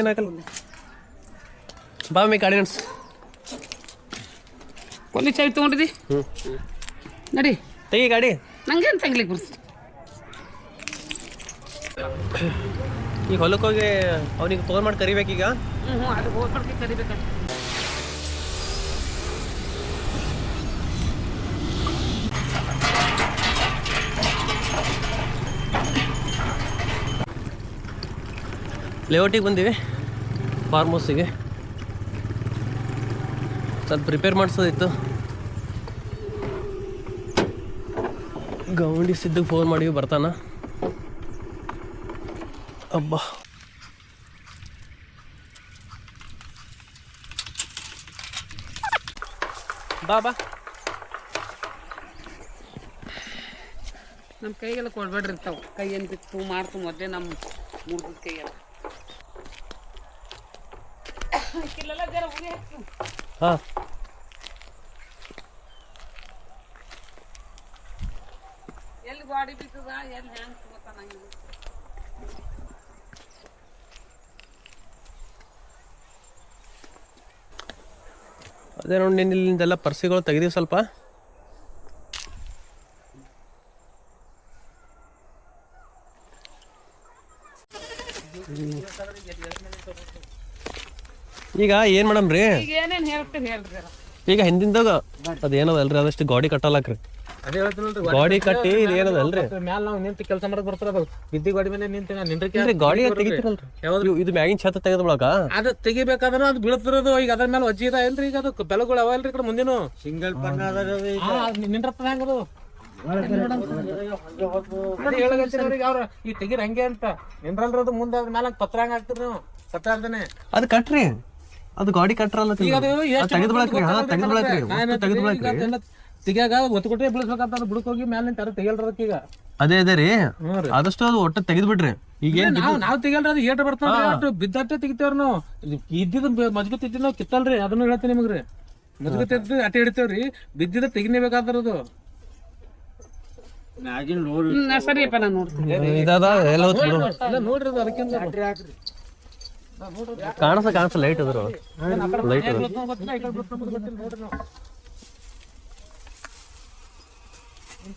ಏನಾಗಲ್ಲ. ಬಾ ಮಮ್ಮಿ ಗಾಡಿ ನಡ್ಸ್. ಕೊಲ್ಲಿ ಚಾವಿ ತೊಗೊಂಡಿದ್ದಿ ನಡಿ ತೆಗಿ ಗಾಡಿ. ನಂಗೇನು ತೆಗಿಲಿಕ್ಕೆ ಬರ್ಸಿ. ಈಗ ಹೊಲಕ್ಕೆ ಹೋಗಿ ಅವ್ನಿಗೆ ಫೋನ್ ಮಾಡಿ ಕರಿಬೇಕೀಗ. ಅದು ಹೋಗ್ಬಿಟ್ಟು ಕರಿಬೇಕಂತ. ಲೇಔಟಿಗೆ ಬಂದೀವಿ, ಫಾರ್ಮ್ ಹೌಸಿಗೆ. ಸ್ವಲ್ಪ ರಿಪೇರ್ ಮಾಡಿಸೋದಿತ್ತು. ಗೌಂಡಿ ಸಿದ್ದಿಗೆ ಫೋನ್ ಮಾಡಿವಿ, ಬರ್ತಾನ. ಅಬ್ಬಾ ಬಾ ಬಾ. ನಮ್ಮ ಕೈಗೆಲ್ಲ ಕೊಡ್ಬೇಡ್ರಿ ಇರ್ತಾವ. ಕೈ ಏನು ಬಿತ್ತು ಮಾಡ್ತು ಮೊದಲೇ ನಮ್ಮ ಮುರಿದ ಕೈಗೆಲ್ಲ. ಹಾಂ ಎಲ್ಲಿ ಗಾಡಿ ಬಿತ್ತದ ಎಲ್ಲಿ ಹ್ಯಾಂಗ್ ತಗೋತಾನ ಹಂಗೆ. ಅದೇ ನೋಡಿ, ನೀನು ಇಲ್ಲಿಂದೆಲ್ಲ ಪರ್ಸಿಗಳು ತೆಗೆದೀವಿ ಸ್ವಲ್ಪ. ಈಗ ಏನು ಮಾಡಮ್ರಿ? ಈಗ ಏನೇನು ಹೇಳ್ತೀರಿ ಹೇಳ್ರಿ. ಈಗ ಹಿಂದಿಂದಾಗ ಅದೇನದಲ್ರಿ, ಅದಷ್ಟು ಗಾಡಿ ಕಟ್ಟಲಾಕ್ರಿ. ಅದೇ ಹೇಳ್ತೀನಲ್ರಿ, ಗಾಡಿ ಕಟ್ಟಿ ಇದು ಏನದಲ್ರಿ ಮ್ಯಾಲ ನಾವು ನಿಂತು ಕೆಲಸ ಮಾಡಕ್ ಬರ್ತಾರ. ಅದು ಬಿದ್ದಿ ಗಾಡಿ ಮೇಲೆ ನಿಂತ್ರಿ ಗಾಡಿ ತೆಗಿತಿರಲ್ರಿ. ಇದು ಮ್ಯಾಗಿನ ಛತ್ತ ತೆಗೆದ ಬಳಕ ಅದು ತೆಗಿಬೇಕಾದ್ರೆ ಅದು ಬೀಳ್ತಿರೋದು. ಈಗ ಅದ್ರ ಮೇಲೆ ವಜ್ಜಿ ಇದೆ ಇಲ್ರಿ. ಈಗ ಅದು ಬೆಲಗಳು ಅವಲ್ರಿ ಈ ಕಡೆ ಮುಂದಿನ ಸಿಂಗಲ್ ಪನ್ನ ನಿಂದ್ರತ್ತದ ಹೆಂಗದು ಅವ್ರ ಈ ತೆಗೀರ್ ಹಂಗೆ ಅಂತ ನಿಂದ್ರಲ್ರಿ. ಅದು ಮುಂದೆ ಅದ್ರ ಮೇಲೆ ಪತ್ರ ಹಂಗ ಹಾಕ್ತಿರಿ ನೀವು ಪತ್ರ ಅಂತಾನೆ. ಅದು ಕಟ್ರಿ, ಅದು ಗಾಡಿ ಕಟ್ರಲ್ಲ. ಈಗ ಅದು ತೆಗೆದ ಬಳಕ್ರಿ. ಹಾ ತೆಗೆದ ಬಳಕ್ರಿ. ತೆಗಿಯಾಗ ಒತ್ತು ಕೊಟ್ಟೆ ಬೀಳಿಸ್ಬೇಕಂತ ಅದು ಬುಡಕ್ ಹೋಗಿ ಮ್ಯಾಲ ನಿಂತ ತೆಗಿಯಲ್ರದಕ್ಕೆ. ಈಗ ಅದೇ ಅದೇ ರೀ, ಆದಷ್ಟು ಅದು ಒಟ್ಟ ತೆಗೆದ್ ಬಿಡ್ರಿ. ಈಗ ನಾವ್ ತೆಗಿಯಲ್ರಿ, ಅದು ಏಟ್ ಬರ್ತಾವ್ರಿ. ಅಷ್ಟು ಬಿದ್ದಟ್ಟೆ ತೆಗಿತೇವ್ರಿ ನಾವು. ಇದ್ದಿದ್ದು ಮಜ್ಗತ್ ಇದ್ದಿದ್ದು ನಾವು ಕಿತ್ತಲ್ರಿ. ಅದನ್ನು ಹೇಳ್ತೀನಿ ನಿಮಗ್ರಿ. ಮಜ್ಗತ್ ಇದ್ದು ಅಟ್ಟೆ ಹಿಡಿತೇವ್ರಿ, ಬಿದ್ದಿದ್ದ ತೆಗಿನೇಬೇಕಾದ್ರದು. ಸರಿಯಪ್ಪ ನಾನು ನೋಡ್ತೀನಿ. ನೋಡ್ರಿ ಅದಕ್ಕಿಂತ ಕಾಣಿಸ ಲೈಟ್ ಅದ್ರ ಲೈಟ್ ಅದ.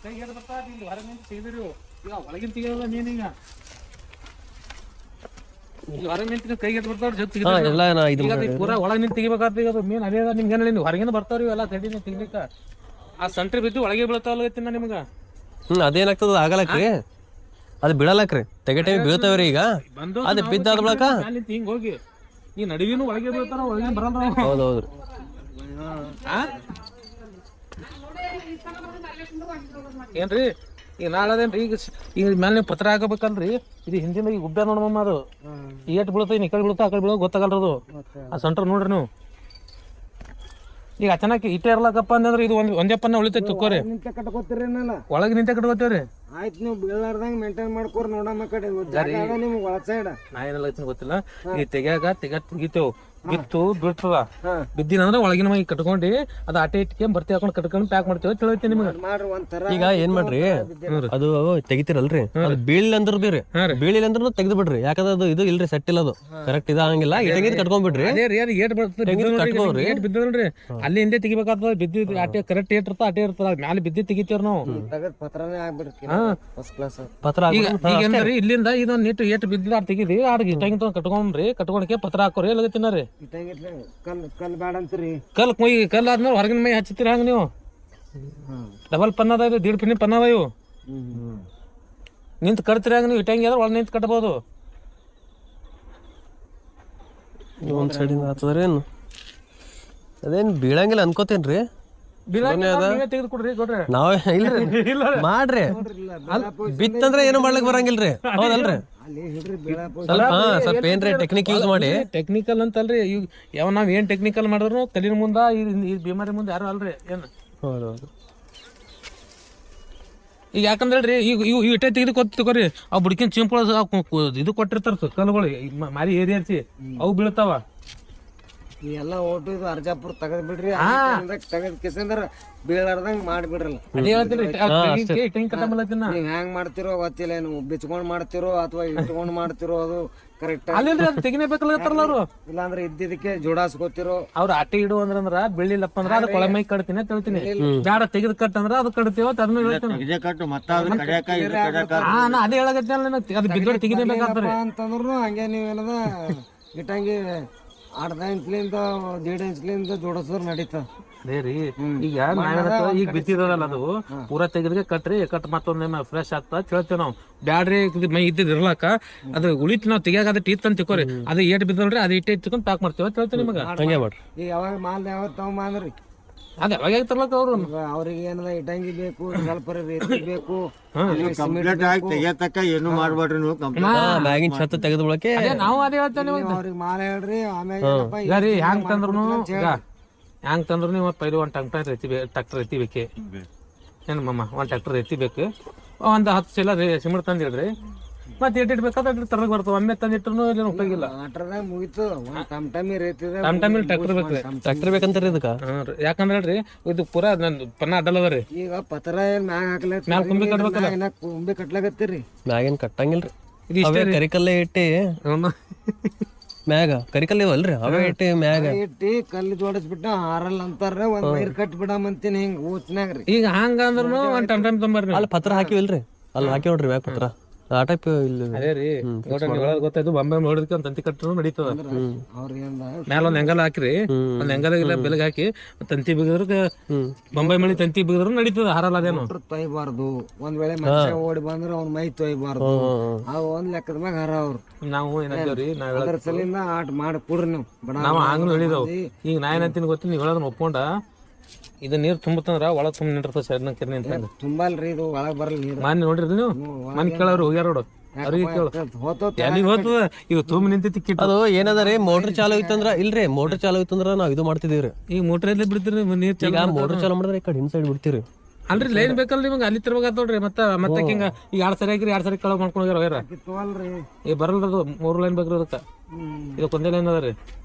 ಕೈ ಹೇಳ ಬರ್ತಾ ಹೊರಗೆ ನಿಂತು ತೆಗೆದಿರು. ಈಗ ಒಳಗಿನ ತೆಗಿಯೋಲ್ಲ ನೀನೀಗ. ಈಗ ಹೊರಗೆ ನಿಂತು ಕೈ ಗೆದ್ದು ಬರ್ತಾವ್ರಿ ಜೊತೆ ಪೂರಾ ಒಳಗೆ ನಿಂತು ತೆಗಿಬೇಕಾಗ್ತದೆ. ಈಗ ಅದು ಮೀನ್ ಅದೇ ನಿಮ್ಗೆ ಏನ್ ನೀವು ಹೊರಗಿನ ಬರ್ತಾವ್ರಿ ಎಲ್ಲ ತಡಿನ ತೆಗಿಲಿಕ್ಕ. ಆ ಸಂಟ್ರಿ ಬಿದ್ದು ಒಳಗೆ ಬೀಳ್ತಾವಲ್ಲ ನಿಮ್ಗ. ಅದೇನಾಗ್ತದ ಆಗಲಕ್ರಿ, ಅದು ಬೀಳಲಕ್ರಿ. ತೆಗೆ ಟೈಮ್ ಬೀಳ್ತಾವ್ರಿ. ಈಗ ಅದು ಬಿದ್ದಾದ ಬಳಕ ಹಿಂಗ್ ಹೋಗಿ ಈ ನಡುವಿನ ಒಳಗೆ ಬೀಳ್ತಾರ, ಒಳಗಿನ ಬರಲ್ಲ. ಹೌದೌದ್ರಿ. ಏನ್ರಿ ಈಗ ನಾಳದೇನ್ರಿ. ಈಗ ಮೇಲೆ ನೀವು ಪತ್ರ ಹಾಕಬೇಕಲ್ರಿ. ಇದು ಹಿಂದಿನ ಈಗ ಗುಡ್ಡ ನೋಡಮ್ಮ. ಅದು ಏಟ್ ಬೀಳ್ತದೆ, ಈ ಕಡೆ ಬೀಳ್ತಾ ಆ ಕಡೆ ಬೀಳೋ ಗೊತ್ತಾಗಲ್ರಿ. ಅದು ಆ ಸೆಂಟರ್ ನೋಡ್ರಿ ನೀವು. ಈಗ ಅಚಾನಕ್ ಇಟ್ಟೆ ಇರ್ಲಕ್ಕಪ್ಪ ಅಂದ್ರೆ ಇದು ಒಂದೇಪ್ಪನ್ನ ಉಳಿತೈತಿ ತಿಕ್ಕೋರಿ. ಒಳಗೆ ನಿಂತೆ ಕಟ್ಕೋತೇವ್ರಿ. ಆಯ್ತು, ನೀವು ಬೀಳಾರ್ದಂಗ ಮೇಂಟೈನ್ ಮಾಡ್ಕೋರಿ. ನೋಡಮ್ಮ ಕಡೆ ನಿಮ್ಗೆ ಒಳ ಸೈಡ್ ನಾ ಏನೆಲ್ಲ ಗೊತ್ತಿಲ್ಲ. ಈಗ ತೆಗಿತೇವ್ ಬಿತ್ತು ಬೀಳ್ತದ. ಬಿದ್ದಿನ ಅಂದ್ರೆ ಒಳಗಿನ ಮೈ ಕಟ್ಕೊಂಡು ಅದು ಆಟೆ ಇಟ್ಕೆ ಬರ್ತಿ ಹಾಕೊಂಡು ಕಟ್ಕೊಂಡು ಪ್ಯಾಕ್ ಮಾಡ್ತೇವೆ. ತಿಳಿತೈತಿ ನಿಮ್ಗೆ. ಈಗ ಏನ್ ಮಾಡ್ರಿ, ಅದು ತೆಗಿತಿರಲ್ರಿ, ಅದು ಬೀಳಿಲ್ಲ ಅಂದ್ರ ಬೇರೆ, ಬೀಳಿಲ್ಲ ಅಂದ್ರ ತೆಗ್ದು ಬಿಡ್ರಿ. ಯಾಕಂದ್ರೆ ಅದು ಇದು ಇಲ್ರಿ, ಸೆಟ್ ಇಲ್ಲ, ಅದು ಕರೆಕ್ಟ್ ಇದಂಗಿಲ್ಲ. ಇಟಂಗಿದ್ ಕಟ್ಕೊಂಡ್ಬಿಡ್ರಿ. ಏಟ್ ಬಿದ್ದೋಲ್ರಿ ಅಲ್ಲಿ ಹಿಂದೆ ತೆಗಿಬೇಕಾಗ್ತದ. ಬಿದ್ದಿದ್ ಆಟೆ ಕರೆಕ್ಟ್ ಏಟ್ ಇರ್ತದ, ಆಟೆ ಇರ್ತದ. ಮ್ಯಾಲೆ ಬಿದ್ದಿ ತೆಗಿತೇವ್ರಿ ನಾವು. ಪತ್ರ ಈಗೇನ್ರಿ ಇಲ್ಲಿಂದ ಇದೊಂದು ನೀಟ್ ಏಟ್ ಬಿದ್ದಿದ ಆಟ ತೆಗಿದಿ. ಆಡಿಗೆ ಇಟ್ಟಂಗಿ ತಗೊಂಡ್ ಕಟ್ಕೊಂಡ್ರಿ, ಕಟ್ಕೊಂಡಕ್ಕೆ ಪತ್ರ ಹಾಕೋರಿ. ಎಲ್ಲ ತಿನ್ನರಿ ಕಲ್ ಬ್ಯಾಡ ಅಂತೀರಿ. ಕಲ್ ಆದ್ಮೇಲೆ ಹೊರಗಿನ ಮೈ ಹಚ್ಚತ್ತೀರಿ. ಹಂಗ ನೀವು ಡಬಲ್ ಪನ್ನ ಅದ, ದೀಡ್ ಪಿನ್ನಿ ಪನ್ನ ಅದ. ಇವು ನಿಂತು ಕಟ್ತೀರಿ. ಹಂಗ ನೀವು ಇಟ್ಟಂಗಿ ಆದ್ರೆ ಒಳ ನಿಂತು ಕಟ್ಬೋದು. ಒಂದ್ ಸೈಡಿಂದ ಆತದ್ರೇನು, ಅದೇನ್ ಬೀಳಂಗಿಲ್ಲ ಅನ್ಕೋತೇನ್ರಿ. ನಾವೇ ಇಲ್ರಿ ಮಾಡ್ರಿ. ಬಿತ್ತಂದ್ರೆ ಏನು ಮಾಡ್ಲಿಕ್ ಬರಂಗಿಲ್ರಿ. ಹೌದಲ್ರಿ, ಸ್ವಲ್ಪ ಏನ್ರಿ ಟೆಕ್ನಿಕ್ ಯೂಸ್ ಮಾಡಿ. ಟೆಕ್ನಿಕಲ್ ಅಂತಲ್ರಿ. ಯಾವ ನಾವ್ ಏನ್ ಟೆಕ್ನಿಕಲ್ ಮಾಡಿದ್ರು ತಲೆ ಮುಂದ ಈ ಬಿಮಾರಿ ಮುಂದೆ ಯಾರು ಅಲ್ರಿ. ಏನ್ ಹೌದೌದು. ಈಗ ಯಾಕಂದ್ರೆ ಹೇಳ್ರಿ, ಈಗ ಇಟ್ಟೆ ತೆಗೆದು ಕೊತ್ಕೋರಿ. ಅವ್ ಬುಡ್ಕಿನ್ ಚಿಂಪಳ ಇದು ಕೊಟ್ಟಿರ್ತಾರ ಕಲ್ಗಳು, ಮಾರಿ ಏರಿಯಾರ್ಸಿ ಅವು ಬೀಳ್ತಾವ. ಎಲ್ಲ ಓಟು ಇದು ಅರ್ಜಾಪುರ ತಗದ್ ಬಿಡ್ರಿ. ತಗದ್ ಕಿಸಂದ್ರ ಬೀಳಾರ್ದಂಗ್ ಮಾಡ್ಬಿಡ್ರಲ್ಲ. ನೀವ್ ಹೆಂಗ್ ಮಾಡ್ತಿರೋ ಗೊತ್ತಿಲ್ಲ. ಏನು ಬಿಚ್ಕೊಂಡ್ ಮಾಡ್ತಿರೋ ಅಥವಾ ಇಟ್ಕೊಂಡ್ ಮಾಡ್ತಿರೋ ಅದು ಕರೆಕ್ಟ್ ಅಲ್ಲಿಂದ್ರೆ ಅದು ತೆಗಿನೇಬೇಕಲ್ಲ ಅವ್ರು. ಇಲ್ಲಾಂದ್ರೆ ಇದ್ದಿದ್ದಕ್ಕೆ ಜೋಡಾಸ್ಕೊತಿರೋ ಅವ್ರ ಅಟ್ಟೆ ಇಡು ಅಂದ್ರ ಬೆಳಿಲ್ಲಪ್ಪ ಅಂದ್ರ ಅದು ಕೊಳ ಮೈ ಕಟ್ತೀನಿ ಅಂತ ಹೇಳ್ತೀನಿ. ಬ್ಯಾಡ ತೆಗೆದ್ ಕಟ್ ಅಂದ್ರ ಅದು ಕಟ್ತೀವ ಅದನ್ನ ಹೇಳ್ತೀನಿ. ನಾ ಅದೇ ಹೇಳಕತ್ತಲ್ಲ ಅದು ಬಿದ್ದೋಡಿ ತೆಗಿನೇಬೇಕಾಗ್ತಾರೆ ಅಂತಂದ್ರು ಹಂಗೆ ನೀವೇನದ ಇಟ್ಟಂಗಿ 1/2 ಇಂಚ್ಲಿಂದ 1.5 ಇಂಚ್ಲಿಂದ ಜೋಡಿಸಿದ್ರೆ ನಡೀತದ. ಅದೇ ರೀ ಈಗ ಈಗ ಬಿತ್ತಿದಲ್ಲ ಅದು ಪೂರಾ ತೆಗೆದ್ಗೆ ಕಟ್ರಿ ಕಟ್ ಮತ್ತೊಂದ್ ಫ್ರೆಶ್ ಆಗ್ತದ ಹೇಳ್ತೇವೆ ನಾವು. ಬ್ಯಾಡ್ರಿ ಮೈ ಇದ್ದಿದ್ ಇರ್ಲಾಕ ಅದ್ರ ಉಳಿತ್ ನಾವ್ ತೆಗಿಯಾಕ ಅದ ಟೀತ್ ಅಂತ ತಿಕ್ಕೋರಿ ಅದು ಏಟ್ ಬಿದ್ದಲ್ರಿ ಅದು ಇಟ್ಟೆ ಇಟ್ಕೊಂಡ್ ಪ್ಯಾಕ್ ಮಾಡ್ತೇವೆ ಅಂತ ಹೇಳ್ತೇವೆ ನಿಮಗ. ಹಂಗೆ ಮಾಡ್ರಿ. ಈಗ ಯಾವಾಗ ಮಾಲ್ ಯಾವಾಗ ತಗೊಂಬಂದ್ರಿ ಅದೇ ಯಾವಾಗ ತರ್ಲಕ್ಕ ಅವ್ರು ಅವ್ರಿಗೆ ಏನದ ಇಟ್ಟಂಗಿ ಬೇಕು, ಸ್ವಲ್ಪ ರೇತಿ ಬೇಕು, ಏನು ಮಾಡ್ಬೇಡ್ರಿ ನೀವು. ಮ್ಯಾಗಿನ ಛತ್ತ ತೆಗೆದ ಬಳಕೆ ನಾವು ಅದೇ ಹೇಳ್ತೇವೆ. ಅವ್ರಿಗೆ ಮಾಲ್ ಹೇಳ್ರಿ. ಆಮೇಲೆ ಈಗ ರೀ ಹ್ಯಾಂಗ್ ತಂದ್ರು ಹ್ಯಾಂಗ್ ತಂದ್ರು ನೀವು ಪೈಲು ಒಂದ್ ಟ್ರಾಕ್ಟರ್ ಎತ್ತಿ ಬೇಕೆ ಏನ್ ಮಮ್ಮ ಒಂದ್ ಟ್ರಾಕ್ಟರ್ ಎತ್ತಿ ಬೇಕು. ಒಂದ್ 10 ಚೀಲ ಸಿಮೆಂಟ್ ತಂದ್ ಹೇಳ್ರಿ ಮತ್ತೆ ಎಟ್ ಬೇಕಾದ್ರೆ ತರಕ್ ಬರ್ತಾವ. ಒಮ್ಮೆ ತಂದಿಟ್ರು ಏನು ಉಪಯೋಗಿಲ್ಲ. ಮುಗಿತು ಟಮ್ ಟ್ರಾಕ್ಟರ್ ಬೇಕು. ಟ್ರ್ಯಾಕ್ಟರ್ ಬೇಕಂತಾರ ಇದಕ್ಕ. ಯಾಕಂದ್ರೆ ಹೇಳ್ರಿ ಇದು ಪೂರಾ ಪನ್ನ ಅಡ್ಡಲ್ಲದ ರೀ. ಈಗ ಪತ್ರ ಏನ್ ಮ್ಯಾಗ ಹಾಕ್ಲ ಮ್ಯಾಲ್ ಕುಂಬಿ ಕಟ್ಬೇಕಲ್ಲ. ಕುಂಬಿ ಕಟ್ಲಾಗತ್ತೀರಿ. ಮ್ಯಾಗೇನ್ ಕಟ್ಟಂಗಿಲ್ರಿ. ಇದು ಇಷ್ಟೇ ಕರಿಕಲ್ಲೇ ಇಟ್ಟಿ ಮ್ಯಾಗ ಕರಿಕಲ್ ಇವಲ್ರಿ ಅವೇ ಇಟ್ಟಿ ಮ್ಯಾಗ ಇಟ್ಟಿ ಕಲ್ಲು ಜೋಡಿಸ್ಬಿಟ್ಟ ಹಾರಲ್ ಅಂತಾರ ಒಂದ್ ವೈರ್ ಕಟ್ ಬಿಡಮಂತೀನಿ ಹಿಂಗ್ ಊಚ್ನಾಗ್ರಿ. ಈಗ ಹಂಗ ಅಂದ್ರೂ ಒಂದ್ ಟಮ್ ತೊಂಬರ್ರಿ. ಅಲ್ಲಿ ಪತ್ರ ಹಾಕಿವಿಲ್ರಿ ಅಲ್ಲಿ ಹಾಕಿ ನೋಡ್ರಿ ಮ್ಯಾಗ ಪತ್ರ ಆ ಟೈಪ್ ಇಲ್ಲಿ. ಅದೇ ರೀ ಗೊತ್ತಾಯ್ತು. ಬೊಂಬೆ ನೋಡಿದ್ಕೆ ಒಂದ್ ತಂತಿ ಕಟ್ಟರು ನಡೀತದ. ಮ್ಯಾಲ ಒಂದ್ ಹೆಂಗಲ್ ಹಾಕ್ರಿ ಒಂದ್ ಹೆಂಗಲ್ ಇಲ್ಲ ಬೆಲಗ್ ಹಾಕಿ ತಂತಿ ಬಿಗಿದ್ರ ಬೊಂಬೆ ಮಳಿ ತಂತಿ ಬಿಗಿದ್ರು ನಡೀತದ. ಹಾರಲ್ಲ ಅದೇನು ತೊಯ್ಬಾರ್ದು. ಒಂದ್ ವೇಳೆ ಮನುಷ್ಯ ಓಡಿ ಬಂದ್ರ ಅವ್ನ ಮೈ ತೊಯ್ಬಾರ್ದು. ಅವ್ ಒಂದ್ ಲೆಕ್ಕದ ಮ್ಯಾಗ ಹರ ಅವ್ರು. ನಾವು ಏನಾಗ್ತೇವ್ರಿ ಅದ್ರ ಸಲಿಂದ ಆಟ ಮಾಡಿ ಕೊಡ್ರಿ ನೀವು. ನಾವ್ ಹಂಗ ಹೇಳಿದವ್. ಈಗ ನಾ ಏನಂತೀನಿ ಗೊತ್ತಿ ನೀವ್ ಹೇಳೋದನ್ನ ಒಪ್ಕೊಂಡ ಇದು ನೀರ್ ತುಂಬತ್ತಂದ್ರ ಒಳಗ್ ತುಂಬ ನಿಂತಿರ್ತದ ಸೈಡ್ನ ಕಿರ್ನಿ ಅಂತ ತುಂಬಲ್ರಿ ಇದು ಒಳಗ್ ಬರಲ್ಲ ನೀರು. ಮನೆ ನೋಡ್ರಿ ನೀವು ಮನೆ ಕೇಳವ್ರು ಹೋಗ್ಯಾರ ನೋಡು ಅವ್ರಿಗೆ ಕೇಳು ಎಲ್ಲಿಗೆ ಹೋಗ್ತದ ಈಗ ತುಂಬ ನಿಂತೈತಿ ಕಿಟ್. ಅದು ಏನದ ರೀ ಮೋಟರ್ ಚಾಲು ಇತ್ತಂದ್ರ ಇಲ್ರಿ ಮೋಟರ್ ಚಾಲು ಇತ್ತಂದ್ರ ನಾವ್ ಇದು ಮಾಡ್ತಿದೀವ್ರಿ. ಈಗ ಮೋಟರ್ ಎಲ್ಲಿ ಬಿಡ್ತೀರಿ ನೀರ್ ಈಗ ಮೋಟರ್ ಚಾಲು ಮಾಡಿದ್ರೆ ಈ ಕಡೆ ಹಿಂದ್ ಸೈಡ್ ಬಿಡ್ತೀರಿ. ಅಲ್ರಿ ಲೈನ್ ಬೇಕಲ್ಲ ನಿಮ್ಗೆ ಅಲ್ಲಿ ತಿರ್ಬೇಕಾತ್ ನೋಡ್ರಿ. ಮತ್ತೆ ಹಿಂಗ ಈಗ 2 ಸರಿ ಹಾಕಿರಿ 2 ಸರಿ ಕೆಳಗ್ ಮಾಡ್ಕೊಂಡ್ ಹೋಗ್ಯಾರ. ಈಗ ಬರಲ್ರಿ ಅದು 3 ಲೈನ್ ಬೇಕ್ರಿ ಅದಕ್ಕೆ. ಇದಕ್ಕೆ ಒಂದೇ ಲೈನ್ ಅದ ರೀ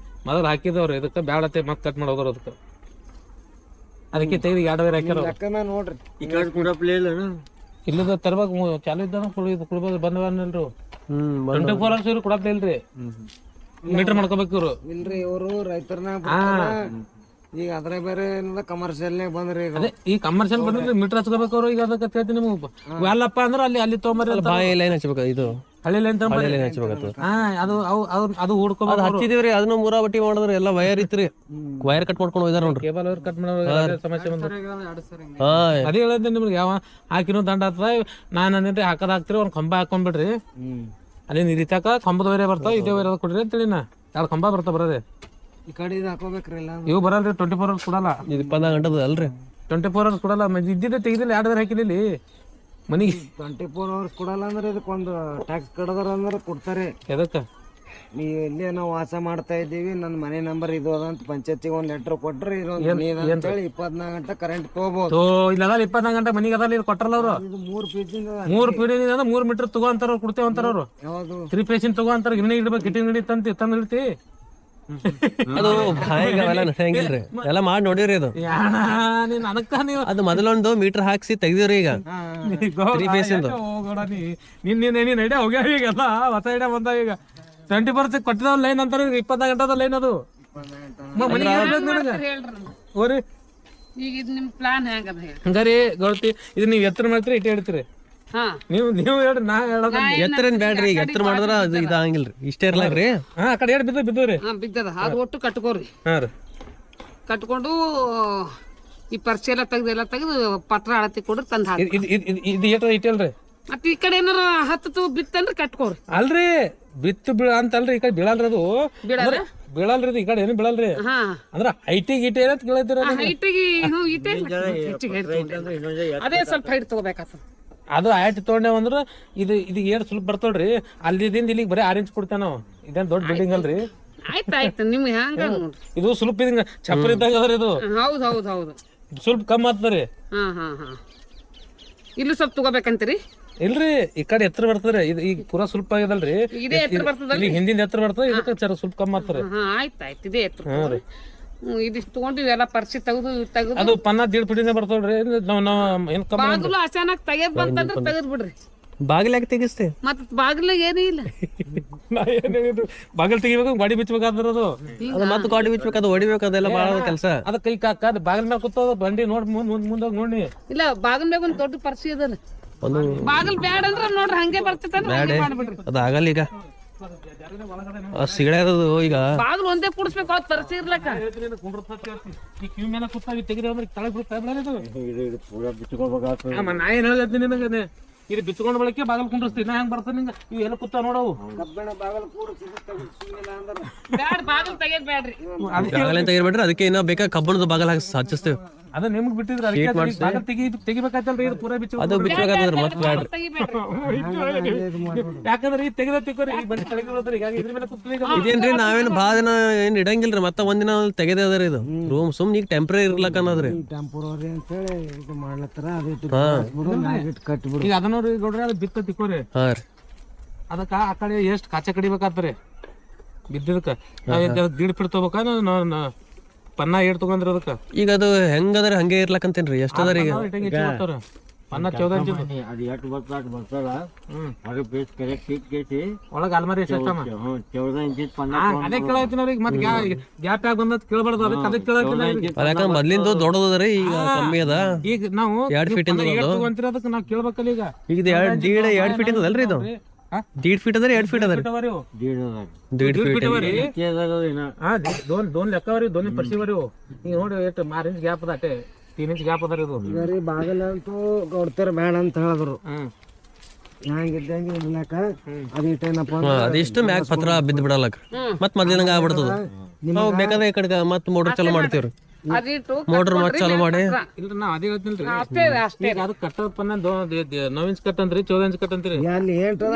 ಮೊದಲು ಹಾಕಿದವ್ರಿ. ಇದಕ್ಕೆ ಬ್ಯಾಡತ್ತೆ ಮತ್ತೆ ಕಟ್ ಮಾಡಿ ಹೋಗೋರು ಅದಕ್ಕೆ. ಅದಕ್ಕೆ ತೆಗೆದು 2 ವೈರ್ ಹಾಕ್ಯಾರ ನೋಡ್ರಿ. ಈ ಕಡೆ ಕುಡಪ್ಲೇ ಇಲ್ಲ ಇಲ್ಲದ ತರ್ಬೇಕು ಚಾಲು ಇದ್ದ ಕುಡ್ಬೋದು ಬಂದವಲ್ರಿ 24 hours ಇವ್ರು ಕೊಡಪ್ಲೇ ಇಲ್ರಿ. ಮೀಟರ್ ಮಾಡ್ಕೋಬೇಕು ಇವ್ರು. ಇಲ್ರಿ ಇವರು ರೈತರನ್ನ ಈಗ ಅದ್ರ ಬೇರೆ ಕಮರ್ಷಿಯಲ್ ಬಂದ್ರಿ. ಅದೇ ಈ ಕಮರ್ಷಿಯಲ್ ಬಂದ್ರೆ ಮೀಟರ್ ಹಚ್ಕೋಬೇಕು ಅವ್ರು. ಈಗ ಅದಕ್ಕೆ ಹೇಳ್ತೀನಿ ನಿಮ್ಗೆ ಅಲ್ಲಪ್ಪ ಅಂದ್ರೆ ಅಲ್ಲಿ ತೊಗೊಂಬರ್ರಿ ಬಾಯಿ ಲೈನ್ ಹಚ್ಬೇಕು. ಇದು ಹಳ್ಳಿ ಲೈನ್ ಹಚ್ಬೇಕಾಗ್ತದೆ. ಅದು ಹುಡ್ಕೋಬೇಕು. ಹಚ್ಚಿದಿವ್ರಿ ಅದನ್ನ ಮೂರಾ ಬಟ್ಟಿ ಮಾಡಿದ್ರೆ ಎಲ್ಲ ವೈರ್ ಇತ್ರಿ. ವೈರ್ ಕಟ್ ಮಾಡ್ಕೊಂಡು ಹೋಯ್ದಾರ ನೋಡ್ರಿ. ಕೇಬಲ್ ವೈರ್ ಕಟ್ ಮಾಡೋ ಸಮಸ್ಯೆ ಬಂದ. ಅದೇ ಹೇಳಿದ್ದೆ ನಿಮ್ಗೆ ಯಾವ ಹಾಕಿನೋ ದಂಡ ಆಗ್ತದ. ನಾನು ಅಂದೇನ್ರಿ ಹಾಕದ್ ಹಾಕ್ತಿರಿ ಒಂದ್ ಕಂಬ ಹಾಕೊಂಡ್ಬಿಡ್ರಿ. ಅಲ್ಲಿ ನಿರಿತಾಕ ಕಂಬದ ವೈರೇ ಬರ್ತಾವ ಇದೇ ವೈರ್ ಕೊಡ್ರಿ ಅಂತೇಳಿ ನಾ 2 ಕಂಬ ಬರ್ತಾವ ಬರೋದೇ. ಈ ಕಡೆ ಹಾಕೋಬೇಕ್ರಿ. ಇವು ಬರಲ್ರಿ 24 hours ಕೊಡಲ್ಲ. ಇದು 24 ಗಂಟೆ ಅಲ್ರಿ 24 hours ಕೊಡಲ್ಲ. ಇದ್ದಿದ್ದೆ ತೆಗಿದಿಲ್ಲ 2 ವೈರ್ ಹಾಕಿಲ್ಲ ಇಲ್ಲಿ ಮನಿಗೆ. 24 hours ಕೊಡಲ್ಲ ಅಂದ್ರೆ ಇದಕ್ಕೊಂದು ಟ್ಯಾಕ್ಸ್ ಕಡದಾರ ಅಂದ್ರೆ ಕೊಡ್ತಾರೆ. ಎದಕ್ಕೆ ನೀವು ಇಲ್ಲೇ ನಾವು ವಾಸ ಮಾಡ್ತಾ ಇದ್ದೀವಿ ನನ್ನ ಮನೆ ನಂಬರ್ ಇದು ಅದಂತ ಪಂಚಾಯತಿಗೆ ಒಂದು ಲೆಟರ್ ಕೊಟ್ರೆ ಅಂತೇಳಿ 24 ಗಂಟೆ ಕರೆಂಟ್ ತಗೋಬಹುದು. ಇಲ್ಲ 24 ಗಂಟೆ ಮನಿಗೆ ಅದ ಕೊಟ್ರಲ್ಲ ಅವರು. 3 ಫೀಸಿಂದ 3 ಮೀಟರ್ ತಗೋ ಅಂತಾರ ಅವ್ರು ಕೊಡ್ತೇವೆ ಅಂತಾರ ಅವ್ರು. ಯಾವುದು 3 ಫೀಸಿನ ತಗೋ ಅಂತಾರ. ಗಿಣ್ಣಿ ಇಡ್ಬೇಕು ಗಿಟ್ಟಿ ನಡಿ ತಂದು ಇಡ್ತಿ. ಅದು ಬಾಯಿಗೆಲ್ಲ ನಸಂಗಿಲ್ರಿ ಎಲ್ಲ ಮಾಡಿ ನೋಡಿವ್ರಿ. ಅದು ಅದು ಮೊದಲೊಂದು ಮೀಟರ್ ಹಾಕ್ಸಿ ತೆಗ್ದಿವ್ರಿ. ಈಗ 3 ಫೇಸ್ ನಿನ್ನೆ ನಡೆ ಹೋಗ್ಯಾವ ಈಗೆಲ್ಲ ಹೊಸ ಐಡಿಯಾ ಬಂದ. ಈಗ 24 ಕೊಟ್ಟಿದಾವ ಲೈನ್ ಅಂತಾರ. 24 ಗಂಟೆ ಲೈನ್ ಅದು. ಈಗ ಇದು ನಿಮ್ ಪ್ಲಾನ್ ಹೆಂಗದ ಹೇಳಿ. ಹಂಗಾರಿ ಗೌರತಿ ಇದು ನೀವ್ ಎತ್ತರ ಮಾಡ್ತೀರಿ ಇಟ್ಟು ಹೇಳ್ತೀರಿ. ನೀವು ಹೇಳ್ರಿ ನಾ ಹೇಳೋದು ಎತ್ತರ ಏನ್ ಬ್ಯಾಡ್ರಿ. ಈಗ ಎತ್ತರ ಮಾಡಿದ್ರ ಅದು ಇದಾಗಿಲ್ರಿ ಇಷ್ಟೇ ಇರ್ಲಾಗ್ರಿ. ಆ ಕಡೆ ಎರಡು ಬಿದ್ದವ್ರಿ. ಬಿದ್ದದ ಅದು ಒಟ್ಟು ಕಟ್ಕೋರಿ. ಕಟ್ಕೊಂಡು ಈ ಪರಿಚಯ ಎಲ್ಲ ತೆಗ್ದು ಪತ್ರ ಅಳತಿ ಕೊಡ್ರಿ ತಂದ್ ಹಾಕಿ. ಇದು ಏಟ ಇಟ್ಟಲ್ರಿ. ಮತ್ತ ಈ ಕಡೆ ಏನಾರ ಹತ್ತು ಬಿತ್ತಂದ್ರೆ ಕಟ್ಕೋರಿ. ಅಲ್ರಿ ಬಿತ್ತು ಅಂತಲ್ರಿ ಈ ಕಡೆ ಬೀಳಲ್ರಿ ಅದು. ಬೀಳಲ್ರಿ ಈ ಕಡೆ ಏನು ಬೀಳಲ್ರಿ. ಅಂದ್ರ ಐಟಿ ಗಿಟಿ ಏನಂತ ಕೇಳಿದಿರ. ಅದೇ ಸ್ವಲ್ಪ ಹೈಟ್ ತಗೋಬೇಕಾಗ್ತದ. ಅದು ಆಯ್ತು ತೊಗೊಂಡೇವ್ ಅಂದ್ರ ಇದು ಏಟ್ ಸ್ವಲ್ಪ ಬರ್ತಲ್ರಿ. ಅಲ್ಲಿದಿಂದ ಇಲ್ಲಿಗೆ ಬರೀ 6 ಇಂಚ್ ಕೊಡ್ತೇವೆ ನಾವು. ಇದೇನ್ ದೊಡ್ಡ ಬಿಲ್ಡಿಂಗ್ ಅಲ್ರಿ. ಆಯ್ತಾಯ್ತು ನಿಮ್ಗೆ ಹಂಗ ಇದು ಸ್ವಲ್ಪ ಹಿಂಗ ಚಪ್ಪರ್ ಇದ್ದಾಗ ಅದ್ರಿ ಇದು. ಹೌದು ಸ್ವಲ್ಪ ಕಮ್ಮಿ ಆಗ್ತದ್ರಿ. ಇಲ್ಲೂ ಸ್ವಲ್ಪ ತಗೋಬೇಕಂತೀರಿ. ಇಲ್ರಿ ಈ ಕಡೆ ಎತ್ತರ ಬರ್ತದ್ರಿ. ಇದು ಈಗ ಪೂರಾ ಸ್ವಲ್ಪ ಆಗದಲ್ರಿ. ಇಲ್ಲಿ ಹಿಂದಿಂದ ಎತ್ತರ ಬರ್ತದ. ಇದಕ್ಕೆ ಸ್ವಲ್ಪ ಕಮ್ಮಿ ಆಗ್ತದ್ರಿ. ಆಯ್ತಾಯ್ತು ಇದೇ ಎತ್ತರ. ಇದಿಷ್ಟು ತಗೊಂಡು ಇವೆಲ್ಲ ಪರಿಚಯ ತೆಗೆದು ಅದು ಪನ್ನ 1.5 ಫೀಟಿಂದ ಬರ್ತವ್ರಿ. ಬಾಗಿಲು ಅಚಾನಕ್ ತೆಗೆದ್ ಬಂತಂದ್ರೆ ತೆಗೆದ್ ಬಿಡ್ರಿ. ಬಾಗಿಲಾಗ ತೆಗಿಸ್ತೇ ಮತ್ತ ಬಾಗಿಲು ಏನೂ ಇಲ್ಲ. ನಾ ಏನ್ ಹೇಳಿದ್ರು ಬಾಗಿಲು ತೆಗಿಬೇಕು ಗಾಡಿ ಬಿಚ್ಚಬೇಕಾದ್ರದು ಅದು ಮತ್ತೆ ಗಾಡಿ ಬಿಚ್ಬೇಕು ಅದು ಹೊಡಿಬೇಕು ಅದೆಲ್ಲ ಭಾಳ ಕೆಲಸ. ಅದ ಕೈ ಕಾಕ ಅದು ಬಾಗಿಲ ಮೇಲೆ ಕೂತದ ಬಂಡಿ ನೋಡ್ ಮುಂದೋಗಿ ನೋಡಿ. ಇಲ್ಲ ಬಾಗಿಲ್ ಮ್ಯಾಗ ಒಂದ್ ದೊಡ್ಡ ಪರ್ಸಿ ಅದಲ್ಲ, ಒಂದು ಬಾಗಿಲ್ ಬ್ಯಾಡ ಅಂದ್ರ ನೋಡ್ರಿ ಹಂಗೆ ಬರ್ತೈತೆ ಮಾಡ್ಬಿಡ್ರಿ. ಅದು ಆಗಲ್ಲ ಈಗ, ಸಿಗಡೆ ಅದು ಈಗ ಬಾಗಿಲ್ ಒಂದೇ ಕೂಡಿಸ್ಬೇಕು ಅವ್ರು ಪರ್ಸಿ ಇರ್ಲಕ್ಕ. ಈ ಕಿವಿ ಮೇಲೆ ಕೂತಾಗ ತೆಗಿದ್ರೆ ತಳಗ್ ಬಿಡ್ತಾ ಇದು ಪೂರಾ ಬಿಚ್ಕೋಬೇಕಾಗ್ತದೆ. ನಾ ಏನ್ ಹೇಳಿದ್ನಿ ನಿನಗೆ, ಇದು ಬಿಚ್ಕೊಂಡ್ ಬಳಕೆ ಬಾಗಿಲು ಕುಂಡ್ರಸ್ತೀನಿ. ನಾ ಹೆಂಗ್ ಬರ್ತಾನೆ ನಿಂಗೆ ಇವು ಎಲ್ಲ ಕೂತಾವ ನೋಡವು. ಕಬ್ಬಿಣ ಬಾಗಲ್ ಕೂಡಿಸಿದ್ರೆ ಸುಮ್ಮನೆ ಅಂದ್ರೆ ಬ್ಯಾಡ ಬಾಗಿಲ್ ತೆಗಿಯೋದ್ ಬ್ಯಾಡ್ರಿ. ಬಾಗಲೇನ್ ತೆಗಿರ್ಬೇಡ್ರಿ, ಅದಕ್ಕೆ ಇನ್ನೂ ಬೇಕಾ ಕಬ್ಬಣದ ಬಾಗಲ್ ಹಾಕಿ ಹಚ್ಚಿಸ್ತೇವೆ. ಅದ ನಿಮ್ಗೆ ಬಿಟ್ಟಿದ್ರೆ ಅದಕ್ಕೆ ಬಾಗಿಲು ತೆಗಿಬೇಕಾಯ್ತಲ್ರಿ, ಇದು ಪೂರಾ ಅದು ಬಿಚ್ಚಬೇಕಾದ್ರೆ ಮತ್ತೆ ಬ್ಯಾಡ್ರಿ. ಯಾಕಂದ್ರೆ ಈ ತೆಗೆದ ತಿಕ್ಕೋರಿ ಈ ಬಂಡಿ ಕೆಳಗೆ ಬೀಳೋದ್ರಿ. ಹೀಗಾಗಿ ಇದ್ರ ಮೇಲೆ ಕೂತ್ರಿ ಈಗ ಇದೇನ್ರಿ ನಾವೇನು ಭಾಳ ದಿನ ಏನ್ ಇಡಂಗಿಲ್ರಿ, ಮತ್ತೆ ಒಂದಿನ ತೆಗೆದೇ ಅದರಿ ಇದು ರೂಮ್ ಸುಮ್ನೆ ಈಗ ಟೆಂಪ್ರರಿ ಇರ್ಲಕ್ಕ ಅನ್ನೋದ್ರಿ. ಟೆಂಪರರಿ ಅಂತೇಳಿ ಇದು ಮಾಡ್ಲತ್ತಾರ. ಅದು ಮ್ಯಾಗಿಟ್ಟು ಕಟ್ಬಿಡು. ಈಗ ಅದನ್ನೋರಿ ಗೌಡ್ರಿ ಅದು ಬಿತ್ತ ತಿಕ್ಕೋರಿ. ಹಾ ರೀ, ಅದಕ್ಕ ಆ ಕಡೆ ಎಷ್ಟು ಕಾಚೆ ಕಡಿಬೇಕಾಗ್ತರಿ ಬಿದ್ದಿದಕ್ಕ. ದೀಡ್ ಫೀಟ್ ತಗೋಬೇಕ ಪನ್ನ ಏಟ್ ತಗೊಂಡ್ರಿ ಅದಕ್ಕ. ಈಗ ಅದು ಹೆಂಗದ್ರಿ ಹಂಗೆ ಇರ್ಲಕ್ಕಂತೇನ್ರಿ, ಎಷ್ಟದರಿ ಈಗ ಪನ್ನ 14 ಇಂಚ್ ಅದು ಎಷ್ಟು ಬರ್ತಲ್ಲ ಅದು ಬೇಸ್ ಕರೆಕ್ಟ್ ಇಟ್ಕೇಸಿ ಒಳಗ ಅಲ್ಮಾರಿ ಸಿಸ್ಟಮ್. 14 ಇಂಚಿನ ಪನ್ನ ಅದೇ ಕೇಳತ್ತೀನಿ ಅವ್ರಿಗೆ, ಮತ್ತೆ ಗ್ಯಾಪ್ ಆಗಿ ಬಂದದ್ ಕೇಳಬಾರ್ದು. ಅದಕ್ಕೆ ಕೇಳತ್ತೀನಿ. ಯಾಕಂದ್ರೆ ಮೊದ್ಲಿಂದ ದೊಡ್ಡದರಿ, ಈಗ ಕಮ್ಮಿ ಅದ. ಈಗ ನಾವು 2 ಫೀಟ್ ಇಂದ ತಗೊಂತೀರ ಅದಕ್ಕೆ ನಾವು ಕೇಳ್ಬೇಕಲ್ಲ. ಈಗ ಈಗ 2 ಫೀಟ್ ಇಂದಲ್ರಿ ಇದು, 1.5 ಫೀಟ್ ಅದರಿ 2 ಫೀಟ್ ಅದರಿ. 1.5 ಫೀಟ್ ದೋನ್ ಲೆಕ್ಕವರಿ, ದೋನಿ ಪರ್ಸಿವರಿ. ಈಗ ನೋಡಿ ಎಷ್ಟು 6 ಇಂಚ್ ಗ್ಯಾಪ್ ಅದ, ಅಷ್ಟೇ 3 ಇಂಚ್ ಗ್ಯಾಪ್ ಅದ ಇದು. ಬರೀ ಬಾಗಲ ಅಂತೂ ಕೊಡ್ತಾರ ಬೇಡ ಅಂತ ಹೇಳಿದ್ರು. ಹೆಂಗಿದ್ದಂಗೆ ಇರ್ಲಾಕ ಅದು ಇಟ್ಟೇನಪ್ಪ ಅದಿಷ್ಟು ಮ್ಯಾಗ ಪತ್ರ ಬಿದ್ದು ಬಿಡಲ್ಲಕ್ರಿ, ಮತ್ ಮೊದ್ಲಿನಂಗ ಆಗ್ಬಿಡ್ತದ. ನಾವು ಬೇಕಾದ್ರೆ ಈ ಕಡೆ ಮತ್ ಮೋಟರ್ ಚಾಲು ಮಾಡ್ತೀವ್ರಿ, ಅದಿಟ್ಟು ಮೋಟರ್ ಮತ್ ಚಾಲು ಮಾಡಿ. ಇಲ್ರಿ ನಾವ್ ಅದೇ ಹೇಳ್ತೀನಿ. ಅಷ್ಟೇ ಅಷ್ಟೇ. ಈಗ ಅದು ಕಟ್ಟದ ಪನ್ನ 9 ಇಂಚ್ ಕಟ್ ಅಂತ್ರಿ, 14 ಇಂಚ್ ಕಟ್ ಅಂತೀರಿ. ಅಲ್ಲಿ ಏನ್ಟದ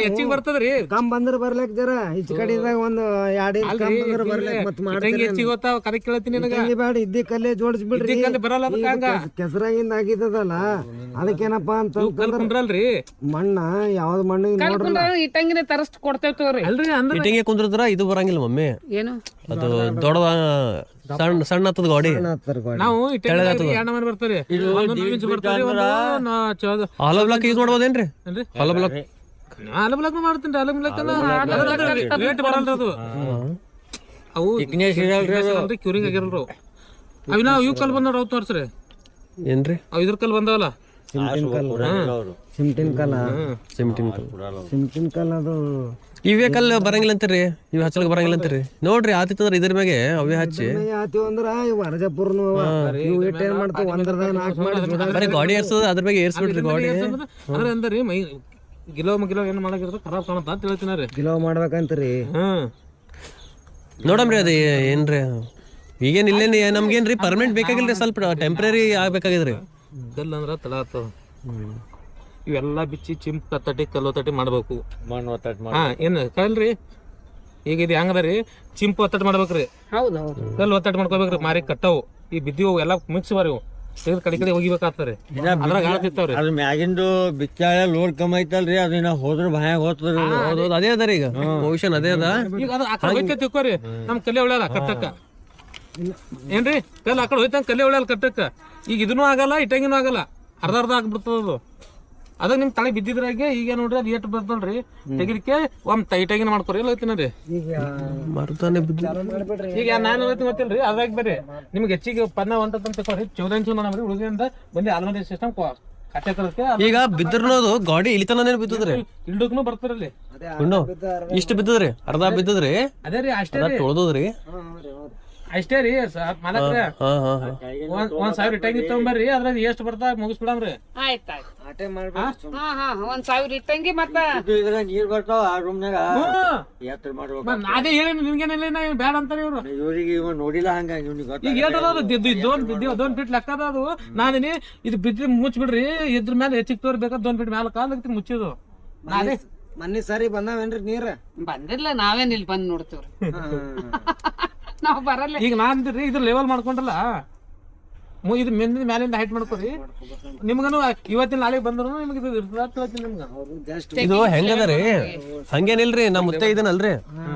ಹೆಚ್ಚಿಗೆ ಬರ್ತದ್ರಿ. ಕಮ್ ಬಂದ್ರ ಬರ್ಲಕ್ ಜರ ಈಚ ಕಡೆದಾಗ ಒಂದು 2 ಇಂಚ್ ಕಮ್ ಬಂದ್ರ ಬರ್ಲಕ್ ಮತ್ ಮಾಡ್ತೀರಿ. ಹೆಚ್ಚಿಗೆ ಹೋಗ್ತಾವ ಕರೆ ಕೇಳತ್ತೀನಿ ನಿನಗ. ಬೇಡ ಇದ್ದಿ ಕಲ್ಲೇ ಜೋಡಿಸಿ ಬಿಡ್ರಿ. ಕಲ್ಲಿ ಬರಲ್ಲ ಅದಕ್ಕ ಹಂಗ ಕೆಸರಾಗಿಂದ ಆಗಿದ್ದದಲ್ಲ ಅದಕ್ಕೇನಪ್ಪಾ ಅಂತ ಕುಂದ್ರಲ್ರಿ. ಮಣ್ಣ ಯಾವ್ದು ಮಣ್ಣಿಗೆ ನೋಡ್ರಲ್ಲ ಇಟ್ಟಂಗಿನೇ ತರಸ್ ಕೊಡ್ತೇವ್ ತಗೋರಿ. ಅಲ್ರಿ ಅಂದ್ರೆ ಇಟ್ಟಿಗೆ ಕುಂದ್ರದ್ರ ಇದು ಬರಂಗಿಲ್ಲ ಮಮ್ಮಿ, ಏನು ಅದು ದೊಡ್ಡದ ಸಣ್ಣ ಹತ್ತದ ಗಾಡಿ. ನಾವು ಎರಡು ಮನೆ ಬರ್ತಾರೆ, ಹಾಲೋ ಬ್ಲಾಕ್ ಯೂಸ್ ಮಾಡ್ಬೋದೇನ್ರಿ? ಹಾಲೋ ಬ್ಲಾಕ್ ಹಾಲು ಬ್ಲಾಕ್ ಮಾಡ್ತೀನಿ. ಹಾಲು ಬ್ಲಾಕ್ ರೇಟ್ ಬರಲ್ರಿ ಅದು. ಅವು ಕ್ಯೂರಿಂಗ್ ಆಗಿರಲ್ರು. ಅವಿ ನಾವು ಇವ್ ಕಲ್ ಬಂದವ್ರು ಅವ್ ತೋರ್ಸ್ರಿ. ಏನ್ರಿ ಅವ್ ಇದ್ರ ಕಲ್ ಬಂದವಲ್ಲ, ಸಿಮ್ಟಿನ್ ಕಲ್ಲ ಸಿಮ್ಟಿನ್ ಕಲ್ ಅದು ಇವೇ ಕಲ್ ಬರಂಗಿಲ್ಲ ಅಂತೀರಿ, ಇವ್ ಹಚ್ಚಲಕ್ ಬರಂಗಿಲ್ಲ ಅಂತೀರಿ. ನೋಡ್ರಿ ಆತಿತ್ತಂದ್ರ ಇದ್ರ ಮ್ಯಾಗೆ ಅವೇ ಹಚ್ಚಿ ಆತಿವ್ ಅಂದ್ರ ಇವ್ ಅರಜಪುರ್ನು ಇವ್ ಇಟ್ ಏನ್ ಮಾಡ್ತಾವ ಒಂದ್ರದಾಗ 4 ಮಾಡಿ ಬರೀ ಗಾಡಿ ಏರ್ಸೋದು ಅದ್ರ ಮ್ಯಾಗೆ ಏರ್ಸ್ಬಿಡ್ರಿ ಗಾಡಿ. ಅದ್ರ ಅಂದ್ರಿ ಮೈ ಗಿಲೋ ಏನ್ ಮಾಡಾಕಿರ್ತ ಖರಾಬ್ ಕಾಣತ್ತ ಅಂತ ಹೇಳ್ತೀನಿ. ಕಿಲೋ ಮಾಡ್ಬೇಕಂತ್ರಿ. ನೋಡಮ್ರಿ ಅದ ಏನ್ರಿ ಈಗೇನ್ ಇಲ್ಲೇನ್ ನಮ್ಗೇನ್ರಿ ಪರ್ಮನೆಂಟ್ ಬೇಕಾಗಿಲ್ರಿ, ಸ್ವಲ್ಪ ಟೆಂಪ್ರರಿ ಆಗ್ಬೇಕಾಗಿದ್ರಿ. ಕಲ್ ಅಂದ್ರ ತಳ ಆಗ್ತದ. ಇವೆಲ್ಲಾ ಬಿಚ್ಚಿ ಚಿಂಪ್ ತಟ್ಟಿ ಕಲ್ಲು ತಟ್ಟಿ ಮಾಡ್ಬೇಕು. ಮಣ್ಣು ಒತ್ತಟ್ಟು ಹಾ ಏನ್ ಕಲ್ರಿ ಈಗ ಇದು ಹೆಂಗದ ಚಿಂಪ್ ಒತ್ತಟ್ಟು ಮಾಡ್ಬೇಕ್ರಿ. ಹೌದೌದು. ಕಲ್ಲು ಒತ್ತಟ್ಟು ಮಾಡ್ಕೋಬೇಕ್ರಿ. ಮಾರಿ ಕಟ್ಟವು ಈ ಬಿದ್ದಿವು ಎಲ್ಲ ಮಿಕ್ಸ್ ಬಾರಿ ತೆಗೆದು ಕಡೆ ಹೋಗಿಬೇಕಾಗ್ತಾರೆ. ಅದ್ರಾಗ ಹಾಳತಿರ್ತಾವ್ರಿ. ಅದ್ರ ಮ್ಯಾಗಿಂದು ಬಿಚ್ಚಾಳೆ ಲೋಡ್ ಕಮ್ಮಿ ಐತಲ್ರಿ, ಅದನ್ನ ಹೋದ್ರ ಭಯ ಹೋಗ್ತದ್ರಿ. ಹೌದೌದು ಅದೇ ಅದ ರೀ, ಈಗ ಪೊಸಿಷನ್ ಅದೇ ಅದ. ಈಗ ಅದು ಆಕಡೆ ಹೋಯ್ತ ತಿಳ್ಕೊರಿ, ನಮ್ ಕಲ್ಲೆ ಉಳ್ಯಾಲ ಕಟ್ಟಕ್ಕ ಏನ್ರಿ. ಕಲ್ಲು ಆಕಡೆ ಹೋಯ್ತಂಗ ಕಲ್ಲೆ ಉಳ್ಯಾಲ ಕಟ್ಟಕ್ಕ. ಈಗ ಇದನ್ನೂ ಆಗಲ್ಲ, ಇಟ್ಟಂಗಿನೂ ಆಗಲ್ಲ, ಅರ್ಧ ಆಗ್ಬಿಡ್ತದ ಅದು. ಅದಾಗ ನಿಮ್ ತಲೆ ಬಿದ್ದಿದ್ರಾಗೆ ಈಗ ನೋಡ್ರಿ ಅದು ಏಟ್ ಬರ್ತಲ್ರಿ ತೆಗಿಲಿಕ್ಕೆ ಒಮ್ಮೆ ಟೈಟಾಗಿನ ಮಾಡ್ಕೊರಿ. ಎಲ್ಲ ಹೋಗ್ತೀನರಿ ಈಗ ನಾನು ಹೇಳ್ತೀನಿ ಗೊತ್ತಿಲ್ರಿ. ಅದ್ರಾಗ ಬರ್ರಿ ನಿಮ್ಗೆ ಹೆಚ್ಚಿಗೆ ಪನ್ನ ಹೊಂಟಂತ ತಗೋರಿ. 14 ಇಂಚು ನೋಡ್ರಿ ಉಳಿದಿಂದ ಬಂದು ಆಲ್ಮರಿ ಸಿಸ್ಟಮ್ ಕಟ್ಟೆ ಕಳಕ್ಕೆ. ಈಗ ಬಿದ್ದಿರ್ನೋದು ಗಾಡಿ ಇಳಿತನೇ ಬಿದ್ದದ್ರಿ, ಇಲ್ಡಕ್ನು ಬರ್ತಾರಲ್ಲಿ. ಇಷ್ಟು ಬಿದ್ದದ್ರಿ, ಅರ್ಧ ಬಿದ್ದದ್ರಿ. ಅದೇ ರೀ ಅಷ್ಟೇ ತೊಳ್ದದ್ರಿ, ಅಷ್ಟೇ ರೀ ಮಾಲಕ್ರ. 1,000 ಇಟ್ಟಂಗಿ ತಗೊಂಬರ್ರಿ, ಅದ್ರಾಗ ಎಷ್ಟು ಬರ್ತಾ ಮುಗಿಸ್ಬಿಡಮ್ರಿ. ಆಯ್ತಾಯ್ತು. ಆಟೆ ಮಾಡ್ಬೇಕು. 1,000 ಇಟ್ಟಂಗಿ ಮತ್ತ ನೀರ್ ಬರ್ತಾವ ಆ ರೂಮ್ನಾಗ ಎತ್ತರ ಮಾಡ್ಬೇಕು. ಅದೇ ಹೇಳಿ ನಿಮ್ಗೇನಿಲ್ಲ ಬ್ಯಾಡ ಅಂತಾರೆ ಇವ್ರು. ಇವ್ರಿಗೆ ಇವ ನೋಡಿಲ್ಲ ಹಂಗ ಇವ್ನಿಗೆ ಈಗ ಹೇಳ್ತದ 2 ಫೀಟ್ ಲೆಕ್ಕದ ಅದು. ನಾನೇನಿ ಇದು ಬಿದ್ರಿ ಮುಚ್ಚಿಬಿಡ್ರಿ, ಇದ್ರ ಮೇಲೆ ಹೆಚ್ಚಿಗೆ ತೋರ್ಬೇಕಾದ 2 ಫೀಟ್ ಮೇಲೆ ಕಾಲ ಮುಚ್ಚಿದು. ನಾನೇ ಮೊನ್ನೆ ಸಾರಿ ಬಂದಾವೇನ್ರಿ ನೀರ? ಬಂದಿರ್ಲ, ನಾವೇನ್ ಇಲ್ಲಿ ಬಂದ್ ನೋಡ್ತೇವ್ರಿ. ನಾವ್ ಬರಲ್ಲ. ಈಗ ನಾನ್ ಇದ್ರ ಲೆವೆಲ್ ಮಾಡ್ಕೊಂಡಲ್ಲ ಇದು ಮ್ಯಾಲಿಂದ ಹೈಟ್ ಮಾಡ್ಕೊರಿ. ನಿಮ್ಗನು ಇವತ್ತಿನ ನಾಳೆ ಬಂದ್ರು ನಿಮ್ಗೆ ಇದು ಇರ್ತದ ನಿಮ್ಗೆ. ಇದು ಹೆಂಗದರಿ ಹಂಗೇನಿಲ್ರಿ. ನಮ್ ಮುತ್ತೆ ಇದನ್ನಲ್ರಿ,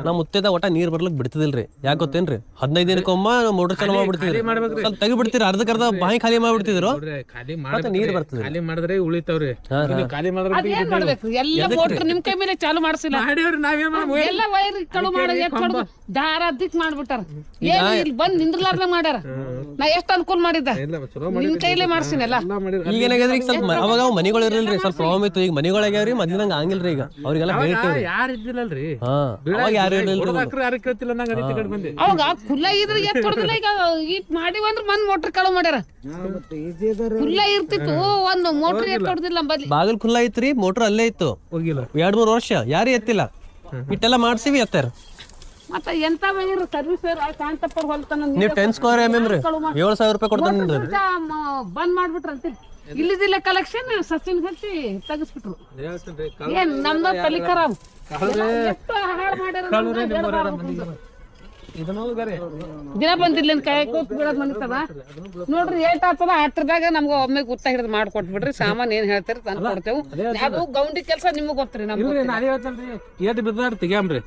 ನಮ್ ಮುತ್ತೆದ ಒಟ್ಟ ನೀರ್ ಬರ್ಲಿಕ್ ಬಿಡ್ತಿದಿಲ್ರಿ. ಯಾಕೆ ಗೊತ್ತೇನ್ರಿ? 15 ದಿನಕ್ಕೊಮ್ಮ ಮೋಟರ್ ಚಾಲು ಮಾಡ್ಬಿಡ್ತಿದ್ರಿ, ಸ್ವಲ್ಪ ತೆಗಿ ಬಿಡ್ತೀರಿ, ಅರ್ಧಕ್ಕರ್ಧ ಬಾಯಿ ಖಾಲಿ ಮಾಡ್ಬಿಡ್ತಿದ್ರು, ಖಾಲಿ ನೀರ್ ಬರ್ತದೆ. ಖಾಲಿ ಮಾಡಿದ್ರೆ ಉಳಿತಾವ್ರಿ. ಖಾಲಿ ಅದೇನ್ ಮಾಡ್ಬೇಕು? ಎಲ್ಲ ಮೋಟ್ರ್ ನಿಮ್ ಕೈ ಮೇಲೆ ಚಾಲು ಮಾಡ್ಸಿಲ್ಲ, ಮಾಡಿವ್ರಿ. ನಾವೇನ್ ಎಲ್ಲ ವೈರ್ ಕಳು ಮಾಡೋದು ದಾರ ದಿಕ್ ಮಾಡ್ಬಿಟ್ಟಾರ. ಏನ್ ಇಲ್ಲಿ ಬಂದ್ ನಿಂದ್ರಲಾರ್ದ ಮಾಡ್ಯಾರ. ನಾ ಎಷ್ಟ್ ಅನುಕೂಲ ಮಾಡಿದ್ದ, ನಿನ್ ಕೈಲೇ ಮಾಡ್ಸಿನಲ್ಲ. ಈಗ ಏನಾಗ್ಯದ್ರಿ, ಈಗ ಸ್ವಲ್ಪ ಅವಾಗ ಮನಿಗಳು ಇರಲ್ರಿ, ಸ್ವಲ್ಪ ಪ್ರಾಬ್ಲಮ್ ಇತ್ತು. ಈಗ ಮನಿಗಳಾಗ್ಯಾವ್ರಿ, ಮೊದ್ಲಿನಂಗ ಆಗಿಲ್ರಿ. ಈಗ ಅವ್ರಿಗೆಲ್ಲ ಹೇಳ್ತೇವ್ರಿ. ಯಾರು ಇದ್ದಿಲ್ಲಲ್ರಿ, ಅವಾಗ ಯಾರು ಇರ್ಲಿಲ್ರಿ. ಯಾರು ಕೇಳ್ತಿಲ್ಲ ನಂಗೆ ಅದೇ ಕಡೆ ಬಂದೆ. ಅವಾಗ ಖುಲ್ಲ ಇದ್ರೆ ಎತ್ ಹೊಡೆದಿಲ್ಲ. ಈಗ ಇಟ್ ಮಾಡಿವಂದ್ರ ಮನ್ ಮೋಟ್ರ್ ಕಳು ಮಾಡ್ಯಾರ. ಖುಲ್ಲ ಇರ್ತಿತ್ತು, ಒಂದ್ ಮೋಟ್ರ್ ಎತ್ ಹೊಡೆದಿಲ್ಲ ಬದ್ಲಿ. ಬಾಗಿಲ್ ಖುಲ್ಲಾ ಐತ್ರಿ, ಮೋಟ್ರ್ ಅಲ್ಲೇ ಇತ್ತು. ಹೋಗಿಲ್ಲ 2-3 ವರ್ಷ ಯಾರು ಎತ್ತಿಲ್ಲ. ಇಟ್ಟೆಲ್ಲ ಮಾಡ್ಸಿವಿ ಎತ್ತಾರ. ಮತ್ತ ಎಂತ ವೈರ್ ಸರ್ವಿಸ್ ಕಾಂತಪ್ಪರ್ ಹೊಲ್ತಾನ ನೀವ್ 10 ಸ್ಕ್ವೇರ್ mm ರೀ 7,000 ರೂಪಾಯಿ ಕೊಡ್ತಾನೆ. ಬಂದ್ ಮಾಡ್ಬಿಟ್ರಂತ. ಇಲ್ಲಿದಿಲ್ಲ ಕಲೆಕ್ಷನ್ ಸಚಿನ್ ಹಚ್ಚಿ ತೆಗಿಸ್ಬಿಟ್ರು. ಏನ್ ನಮ್ದ ತಲಿಕರ ಎಷ್ಟು ಹಾಳು ಮಾಡ್ಯಾರ. ದಿನ ಬಂದಿಲ್ಲ ಕೈ ಕೂತ್ ಬಿಡೋದ್ ಬಂದಿರ್ತದ ನೋಡ್ರಿ. ಏಟ್ ಆಗ್ತದ ಆಟದಾಗ ನಮ್ಗ ಒಮ್ಮೆ ಗುತ್ತ ಹಿಡಿದು ಮಾಡ್ಕೊಟ್ಬಿಡ್ರಿ. ಸಾಮಾನ್ ಏನ್ ಹೇಳ್ತೀರಿ ತಂದ್ ಕೊಡ್ತೇವ್. ಅದು ಗೌಂಡಿ ಕೆಲ್ಸ ನಿಮಗ್ ಗೊತ್ತ್ರಿ. ಏಟ್ ಬಿದ್ದಾರ ತೆಗ್ಯಾಮ್ರಿ,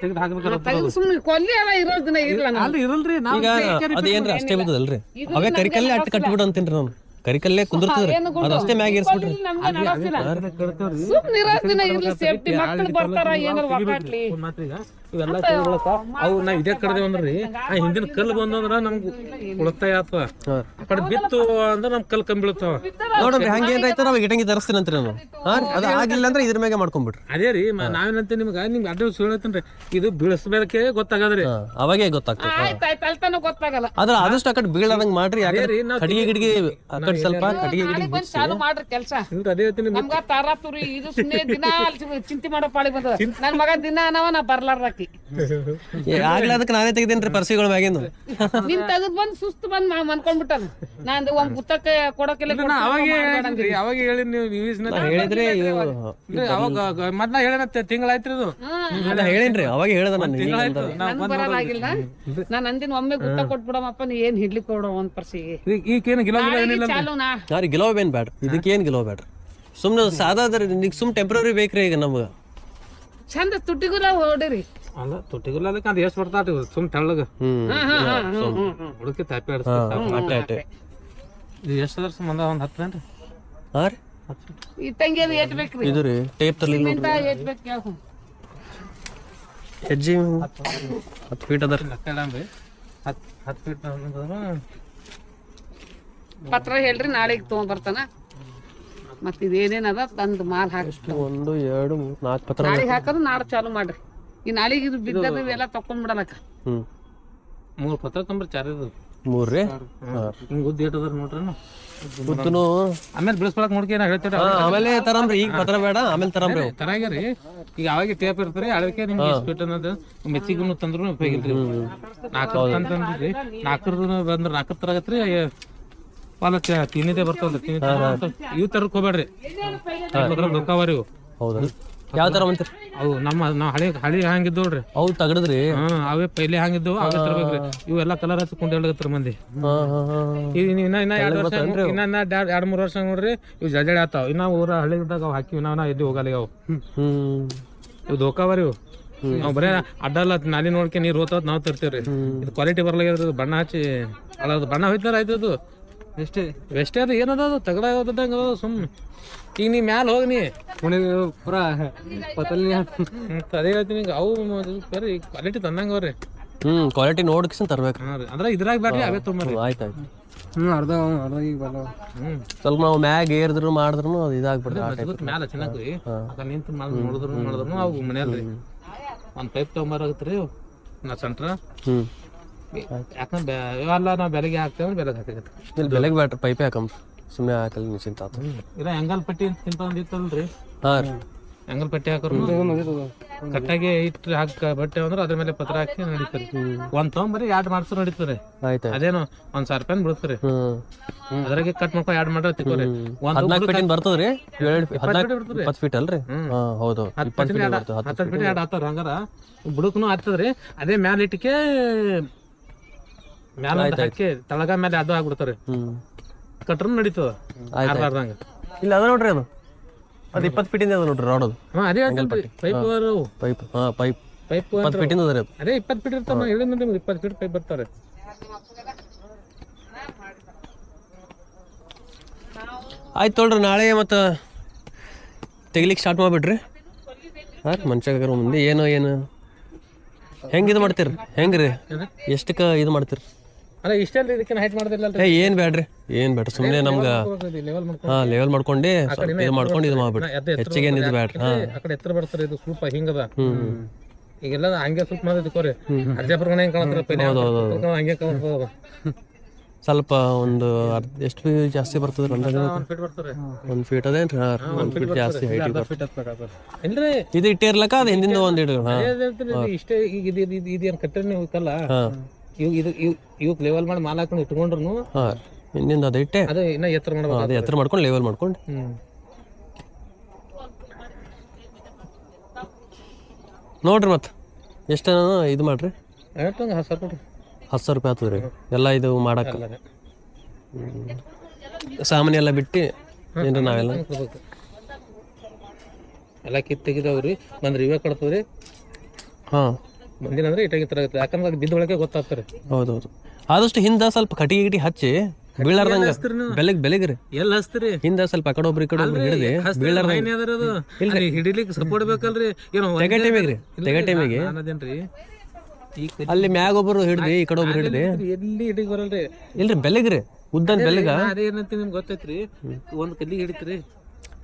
ತೆಗ್ದು ಹಾಕ್ಬೇಕು. ಸುಮ್ನೆ ಕೊಲ್ಲಿ ಎಲ್ಲ ಇರೋ ದಿನ ಇಲ್ಲ. ಇರಲ್ರಿ ಈಗ ಅದೇನ್ರಿ ಅಷ್ಟೇ ಬಿದ್ದದಲ್ರಿ. ಅವೇ ಕರಿಕಲ್ಲೇ ಅಟ್ಟ ಕಟ್ಬಿಡು ಅಂತೀನ್ರಿ ನಾನು. ಕರಿಕಲ್ಲೇ ಕುಂದಿರ್ತದ್ರಿ, ಅದಷ್ಟೇ ಮ್ಯಾಗ ಇರ್ಸ್ಬಿಟ್ರಿ. ಸುಮ್ನೆ ಇರೋ ದಿನ ಇರ್ಲಿ, ಸೇಫ್ಟಿ ಮಕ್ಕಳು ಬರ್ತಾರ ಏನಾರ ಒಕ್ಕಾಟ್ಲಿ. ಇವೆಲ್ಲ ಅವು ನಾವ್ ಇದೇ ಕಡ್ದೇವ್ ಅಂದ್ರಿ, ಹಿಂದಿನ ಕಲ್ಲು ಬಂದಂದ್ರ ನಮ್ಗೆ ಉಳಿತಾಯ ಆಗ್ತದ. ಆ ಕಡೆ ಬಿತ್ತು ಅಂದ್ರೆ ನಮ್ ಕಲ್ ಕಮ್ಮಿ ಬೀಳ್ತಾವ. ನೋಡ್ರಿ ಹಂಗೇನಾಯ್ತು, ನಾವ್ ಇಟಂಗಿ ತರಿಸ್ತೀನಂತ್ರಿ ನಾನು. ಅದ ಆಗಿಲ್ಲ ಅಂದ್ರೆ ಇದ್ರ ಮ್ಯಾಗ ಮಾಡ್ಕೊಂಡ್ಬಿಡ್ರಿ. ಅದೇ ರೀ ನಾವೇನಂತ ನಿಮ್ಗೆ ಅಡ್ಡ ಹೇಳ್ತೇನ್ರಿ, ಇದು ಬೀಳಿಸ್ಬೇಕೆ ಗೊತ್ತಾಗದ್ರಿ. ಅವಾಗೇ ಗೊತ್ತಾಗ್ತದೆ. ಆಯ್ತಾಯ್ತು ಅಲ್ತಾನ ಗೊತ್ತಾಗಲ್ಲ. ಆದ್ರ ಆದಷ್ಟು ಆ ಕಡೆ ಬೀಳದಂಗ್ ಮಾಡ್ರಿ. ಕಟ್ಟಿಗೆ ಗಿಡಿಗೆ ಆ ಕಡೆ ಸ್ವಲ್ಪ ಕಟ್ಟಿಗೆ ಗಿಡಿಗೆ ಬಂದ್ ಚಾಲು ಮಾಡ್ರಿ ಕೆಲ್ಸ. ಅದೇ ಹೇಳ್ತೀನಿ, ನಮ್ಗ ತಾರಾತುರಿ ಇದು ಸುಮ್ಮನೆ ದಿನ ಚಿಂತೆ ಮಾಡೋ ಪಾಳಿ ಬಂದದ. ನನ್ ಮಗ ದಿನ ಅನ್ನವ ನಾ ಬರ್ಲಾರ್ದಾಕಿ. ಆಗ್ಲೇ ಅದಕ್ಕೆ ನಾನೇ ತೆಗ್ದೇನ್ರಿ ಪರ್ಸಿಗಳ ಮ್ಯಾಗಿಂದು. ನಿನ್ ತೆಗದ್ ಬಂದ್ ಸುಸ್ತು ಬಂದ್ ಮನ್ಕೊಂಡ್ಬಿಟ್ಟಾನ. ನಾನ್ ಒಂದ್ ಪುಸ್ತಕ ಕೊಡೋಕೆಲ್ಲ ಅವಾಗ ಹೇಳಿ ನೀವು ಹೇಳಿದ್ರಿ. ಅವಾಗ ಮತ್ ನಾ ಹೇಳೇನ ತಿಂಗಳಾಯ್ತ್ರಿ ಇದು ಹೇಳೇನ್ರಿ, ಅವಾಗ ಹೇಳ್ದ ನನ್ ಬರೋದಾಗಿಲ್ಲ. ನಾನ್ ಅಂದಿನ ಒಮ್ಮೆ ಗುತ್ತ ಕೊಟ್ಬಿಡಮಪ್ಪ, ನೀ ಏನ್ ಹಿಡ್ಲಿಕ್ ಕೊಡೋ ಒಂದ್ ಪರ್ಸಿಗೆ. ಈಗೇನು ಗಿಲೋ ಏನಿಲ್ಲ ಚಾಲುನಾ ಯಾರು ಗಿಲೋ ಬೇನ್ ಬ್ಯಾಡ್ರಿ, ಇದಕ್ಕೇನ್ ಗಿಲೋ ಬ್ಯಾಡ್ರಿ. ಸುಮ್ನೆ ಸಾದಾದ್ರಿ, ಈಗ ಸುಮ್ ಟೆಂಪ್ರರಿ ಬೇಕ್ರಿ. ಈಗ ನಮ್ಗ ಚಂದ ತುಟ್ಟಿಗುಲ ಹೊಡಿರಿ. ಅಲ್ಲ ತುಟ್ಟಿಗುಲ್ಲ ಅದು ಎಷ್ಟು ಬರ್ತಾರ ಸುಮ್ ತೆಳ್ಳಗ ಹುಡುಕಿ ತಾಪಿ ಅಟ್ಟೆ ಇದು ಎಷ್ಟು ವರ್ಷ ಮಂದ ಒಂದ್ 10 ಏನ್ರಿ? ಹಾ ರೀ, ಈ ತಂಗಿ ಅದು ಏಟ್ ಬೇಕ್ರಿ? ಇದು ರೀ ಟೇಪ್ ತರ್ಲಿಲ್ಲ ನೋಡ್ರಿ. ಏಟ್ ಬೇಕು ಯಾವ ಹೆಜ್ಜಿ 10 ಫೀಟ್ ಅದ ರೀ. 10 ಫೀಟ್ ಪತ್ರ ಹೇಳ್ರಿ, ನಾಳೆಗೆ ತಗೊಂಡ್ ಬರ್ತಾನ. ಮತ್ ಇದೇನೇನದ ತಂದ್ ಮಾಲ್ ಹಾಕಿಸ್ತು. 1 2 3 4 ಪತ್ರ ನಾಳೆಗೆ ಹಾಕೋದು ನಾಳೆ ಚಾಲು ಮಾಡ್ರಿ. ಈ ನಾಳೆಗೆ ಇದು ಬಿದ್ದದ ಇವೆಲ್ಲ ತಕೊಂಡ್ ಬಿಡಲಕ್ಕ. 3 ಪತ್ರ ತಂಬ್ರಿ ಚಾರ್ ಇದು 3 ರೀ. ಹಿಂಗ್ ಉದ್ದ ಏಟ್ ಅದ ನೋಡ್ರಿ. ಉದ್ದನು ಆಮೇಲೆ ಬಿಡಿಸ್ಕೊಳಕ್ ನೋಡ್ಕಿ ನಾ ಹೇಳ್ತೇವೆ. ಆಮೇಲೆ ತರಂಬ್ರಿ, ಈಗ ಪತ್ರ ಬೇಡ, ಆಮೇಲೆ ತರಂಬ್ರಿ. ತರಾಗ್ಯಾರಿ ಈಗ ಅವಾಗ ಟೇಪ್ ಇರ್ತಾರೆ. ಅದಕ್ಕೆ ನಿಮ್ಗೆ ಸ್ಪೀಟ್ ಅನ್ನೋದು ಮೆಚ್ಚಿಗೂ ತಂದ್ರು ಉಪಯೋಗ ಇಲ್ರಿ. 4 ಅಂತಂದ್ರಿ, 4 ಬಂದ್ರ 4 ತರಗತ್ರಿ. ಪಾಲಕ್ ತಿನ್ನಿದೆ ಬರ್ತಲ್ರಿ, ಇವ್ ತರಕ್ ಹೋಗ್ಬೇಡ್ರಿ, ದುಃಖವರಿ. ಹೌದಾ? ಯಾವ ತರ ಅಂತೀರಿ? ಅವು ನಾವ್ ಹಳಿ ಹಂಗಿದ್ದು ನೋಡ್ರಿ, ಅವು ತಗದ್ರಿ. ಅವೇ ಪೈಲೆ ಹಂಗಿದ್ದು ಅವೇ ತರ್ಬೇಕ್ರಿ. ಇವೆಲ್ಲಾ ಕಲರ್ ಹಚ್ಕೊಂಡು ಹೇಳಗತ್ತಾರ ಮಂದಿ. ಇನ್ನ 2 ವರ್ಷ, ಇನ್ನ 2-3 ವರ್ಷ ನೋಡ್ರಿ ಇವ್ ಜಜಡೆ ಆತಾವ. ಇನ್ನ ಊರ ಹಳ್ಳಿದಾಗ ಅವ್ ಹಾಕಿವಿ, ನಾವ್ ಎದ್ದು ಹೋಗಲ್ಲ. ಅವು ಇವ್ ದೋಕಾವರಿ. ನಾವ್ ಬರೇ ಅಡ್ಡಲ್ಲ ನಾಲಿ ನೋಡ್ಕೆ ನೀರ್ ಹೋತಾವ್ ನಾವ್ ತರ್ತೀವ್ರಿ. ಇದು ಕ್ವಾಲಿಟಿ ಬರ್ಲಾಗ್ಯದ. ಬಣ್ಣ ಹಚ್ಚಿ ಅಲ್ಲ ಬಣ್ಣ ಹೋಯ್ತಾರ ಆಯ್ತದು. ವೆಷ್ಟೇ ಅದು ಏನದ ತಗಡ ಸುಮ್. ಈಗ ನೀ ಮ್ಯಾಲ ಹೋಗಿ ನೀ ಪೂರಾ ಅದೇ ಹೇಳ್ತೀನಿ. ಈಗ ಅವು ಕ್ವಾಲಿಟಿ ತಂದಂಗವ್ರಿ. ಕ್ವಾಲಿಟಿ ನೋಡ್ಕಿಸ್ ತರ್ಬೇಕು. ಅಂದ್ರೆ ಇದ್ರಾಗ ಬ್ಯಾಡ್ರಿ, ಅವೇ ತೊಂಬರ್ರಿ. ಆಯ್ತಾಯ್ತು. ಅರ್ಧ ಸ್ವಲ್ಪ ನಾವು ಮ್ಯಾಗ ಏರ್ದ್ರು ಮಾಡಿದ್ರು ಅದು ಇದಾಗ್ಬಿಡ್ತದೆ. ಮ್ಯಾಲ ಚೆನ್ನಾಗಿ ನಿಂತು ಮಾಡಿದ್ರು ಅವು ಮನೆಯಲ್ರಿ. ಒಂದ್ ಪೈಪ್ ತೊಗೊಂಬರಾಗತ್ರಿ ನಾ ಸೆಂಟ್ರ. ಯಾಕಂದ್ರೆ ಇವೆಲ್ಲ ನಾವು ಬೆಲೆಗೆ ಹಾಕ್ತೇವೆ, ಬೆಲೆಗೆ ಹಾಕತ್ತೆ. ಇಲ್ಲಿ ಬೆಲೆಗೆ ಬ್ಯಾಟ್ರಿ, ಪೈಪೇ ಹಾಕಂಬ್ರಿ, ಸುಮ್ಮನೆ ಹಾಕಲ್ ನಿಶ್ಚಿಂತ ಆತ. ಇಲ್ಲ ಎಂಗಲ್ ಪಟ್ಟಿ ತಿಂತಂದಿತ್ತಲ್ರಿ. ಹಾ ರೀ, ಎಂಗಲ್ ಪಟ್ಟಿ ಹಾಕೋರು ಕಟ್ಟಾಗಿ ಇಟ್ಟು ಹಾಕ ಬಟ್ಟೆ ಅಂದ್ರೆ ಅದ್ರ ಮೇಲೆ ಪತ್ರ ಹಾಕಿ ನಡೀತಾರೆ. ಒಂದ್ ತೊಗೊಂಬರಿ 2 ಮಾಡ್ಸೋ ನಡೀತಾರೆ. ಆಯ್ತು. ಅದೇನು 1,000 ರೂಪಾಯಿ ಬೀಳ್ತಾರೆ. ಅದ್ರಾಗೆ ಕಟ್ ಮಾಡ್ಕೊ 2 ಮಾಡ್ರ ತಿಕ್ಕೋರಿ. 14 ಫೀಟ್ ಬರ್ತದ್ರಿ. 20 ಫೀಟ್ ಅಲ್ರಿ? ಹೌದು, 10 ಫೀಟ್ 2 ಆತಾರ. ಹಂಗಾರ ಬುಡಕ್ನು ಆಗ್ತದ್ರಿ. ಅದೇ ಮ್ಯಾಲ ಇಟ್ಟಿಗೆ ಮ್ಯಾಲ ಹಾಕಿ ತಳಗ ಮೇಲೆ ಅದು ಆಗ್ಬಿಡ್ತಾರೆ ಕಟ್ರನು ನಡೀತದ ಆರ್ಲಾರ್ದಂಗ. ಇಲ್ಲ ಅದ ನೋಡ್ರಿ ಅದು 20 ಫೀಟಿಂದ ಅದ ನೋಡ್ರಿ ರಾಡ್ ಅದು. ಅದೇ ಪೈಪ್ ಪೈಪ್ ಪೈಪ್ ಪೈಪ್ 20 ಫೀಟಿಂದ ಅದ ಅದು. ಅದೇ 20 ಫೀಟ್ ಇರ್ತಾವ. ಹೇಳಿ ನೋಡಿ ನಿಮ್ಗೆ 20 ಫೀಟ್ ಪೈಪ್ ಬರ್ತಾರೆ. ಆಯ್ತು ನೋಡ್ರಿ, ನಾಳೆ ಮತ್ತು ತೆಗಿಲಿಕ್ಕೆ ಸ್ಟಾರ್ಟ್ ಮಾಡಿಬಿಡ್ರಿ. ಹಾಂ ಮನುಷ್ಯಾಗ ಮುಂದೆ ಏನು ಹೆಂಗೆ ಇದು ಮಾಡ್ತೀರಿ? ಹೆಂಗೆ ರೀ ಎಷ್ಟಕ್ಕೆ ಇದು ಮಾಡ್ತೀರಿ? ಅಲ್ಲ ಇಷ್ಟೆಲ್ಲ ಇದಕ್ಕೆ ಹೈಟ್ ಮಾಡೋದಿಲ್ಲ. ಏನು ಬೇಡ್ರಿ, ಏನು ಬೇಡ್ರಿ, ಸುಮ್ಮನೆ ನಮ್ಗೆ ಲೆವೆಲ್ ಮಾಡ್ಕೊಂಡು ಹಾಂ ಲೆವೆಲ್ ಮಾಡ್ಕೊಂಡು ಸ್ವಲ್ಪ ಇದು ಮಾಡ್ಕೊಂಡು ಇದು ಮಾಡ್ಬಿಡ್ರಿ. ಹೆಚ್ಚಿಗೆ ಏನು ಇದು ಬೇಡ್ರಿ. ಹಾಂ ಆ ಕಡೆ ಎತ್ತರ ಬರ್ತಾರೆ. ಇದು ಸ್ವಲ್ಪ ಹಿಂಗದ ಈಗೆಲ್ಲ ಹಂಗೆ ಸ್ವಲ್ಪ ಮಾಡೋದಕ್ಕೋರಿ ಅರ್ಜಾಪುರ ಹೆಂಗೆ ಕಾಣ್ತಾರೆ ಹಂಗೆ ಕಾಣ್ತದ. ಸ್ವಲ್ಪ ಒಂದು ಎಷ್ಟು ಫೀಟ್ ಜಾಸ್ತಿ ಬರ್ತದೆ? 1 ಫೀಟ್ ಬರ್ತಾರೆ. 1 ಫೀಟ್ ಅದೇನ್ರಿ? ಹಾಂ 1 ಫೀಟ್ ಜಾಸ್ತಿ ಹೈಟ್ ಇಲ್ರಿ ಇದು ಇಟ್ಟಿರ್ಲಕ್ಕ ಅದು ಹಿಂದಿಂದ ಒಂದು ಇಡು. ಹಾಂ ಇಷ್ಟೇ. ಈಗ ಇದೇನು ಕಟ್ಟೆ ನೀವು ಇತ್ತಲ್ಲ, ಇವಕ್ ಲೆವೆಲ್ ಮಾಡಿ ಮಾಲ್ ಹಾಕೊಂಡು ಇಟ್ಕೊಂಡ್ರು ಹಾಂ ಹಿಂದಿಂದ ಅದು ಇಟ್ಟೆ ಅದು ಇನ್ನ ಎತ್ತರ ಮಾಡ್ಬೇಕು. ಅದು ಎತ್ತರ ಮಾಡ್ಕೊಂಡು ಲೆವೆಲ್ ಮಾಡ್ಕೊಂಡು ನೋಡ್ರಿ. ಮತ್ತೆ ಎಷ್ಟು ಇದು ಮಾಡ್ರಿ? 10,000 ಕೊಡ್ರಿ. 10,000 ರೂಪಾಯಿ ಆಗ್ತದೆ ರೀ ಎಲ್ಲ ಇದು ಮಾಡಕ್ಕೆ. ಸಾಮಾನ್ಯ ಎಲ್ಲ ಬಿಟ್ಟು ಏನ್ರಿ ನಾವೆಲ್ಲ ಎಲ್ಲ ಕಿತ್ತು ತೆಗಿದಾವ್ರಿ. ಬಂದ್ರೆ ಇವೇ ಕಟ್ತವ್ರಿ. ಹಾಂ ಬಂದಿನಂದ್ರೆ ಇಟ್ಟಾಗಿತ್ತು. ಯಾಕಂದ್ರೆ ಅದು ಬಿದ್ದೊಳಗೆ ಗೊತ್ತಾಗ್ತಾರೆ. ಹೌದೌದು. ಆದಷ್ಟು ಹಿಂದೆ ಸ್ವಲ್ಪ ಕಟಿಗೆ ಗಿಟಿ ಹಚ್ಚಿ ಬೀಳಾರ್ದಂಗ ಬೆಳಗ್ಗೆ ರೀ ಎಲ್ಲ ಹಚ್ತೀರಿ. ಹಿಂದೆ ಸ್ವಲ್ಪ ಆ ಕಡೆ ಒಬ್ರು ಈ ಕಡೆ ಒಬ್ರು ಹಿಡಿದು ಬೀಳಾರ್ದಂಗ ಹಿಡಿಲಿಕ್ಕೆ ಸಪೋರ್ಟ್ ಬೇಕಲ್ರಿ. ಏನೋ ತೆಗೆ ಟೈಮಿಗೆ ರೀ ತೆಗೆ ಟೈಮಿಗೆ ಅದೇನ್ರಿ ಅಲ್ಲಿ ಮ್ಯಾಗ ಒಬ್ರು ಹಿಡ್ದು ಈ ಕಡೆ ಒಬ್ರು ಹಿಡ್ದು ಎಲ್ಲಿ ಹಿಡಿಗೆ ಬರಲ್ರಿ. ಇಲ್ರಿ ಬೆಳಗ್ರಿ ಉದ್ದನ್ ಬೆಳಗ ಅದೇನಂತ ನಿಮ್ಗೆ ಗೊತ್ತೈತ್ರಿ. ಒಂದ್ ಕಲ್ಲಿಗೆ ಹಿಡಿತ್ರಿ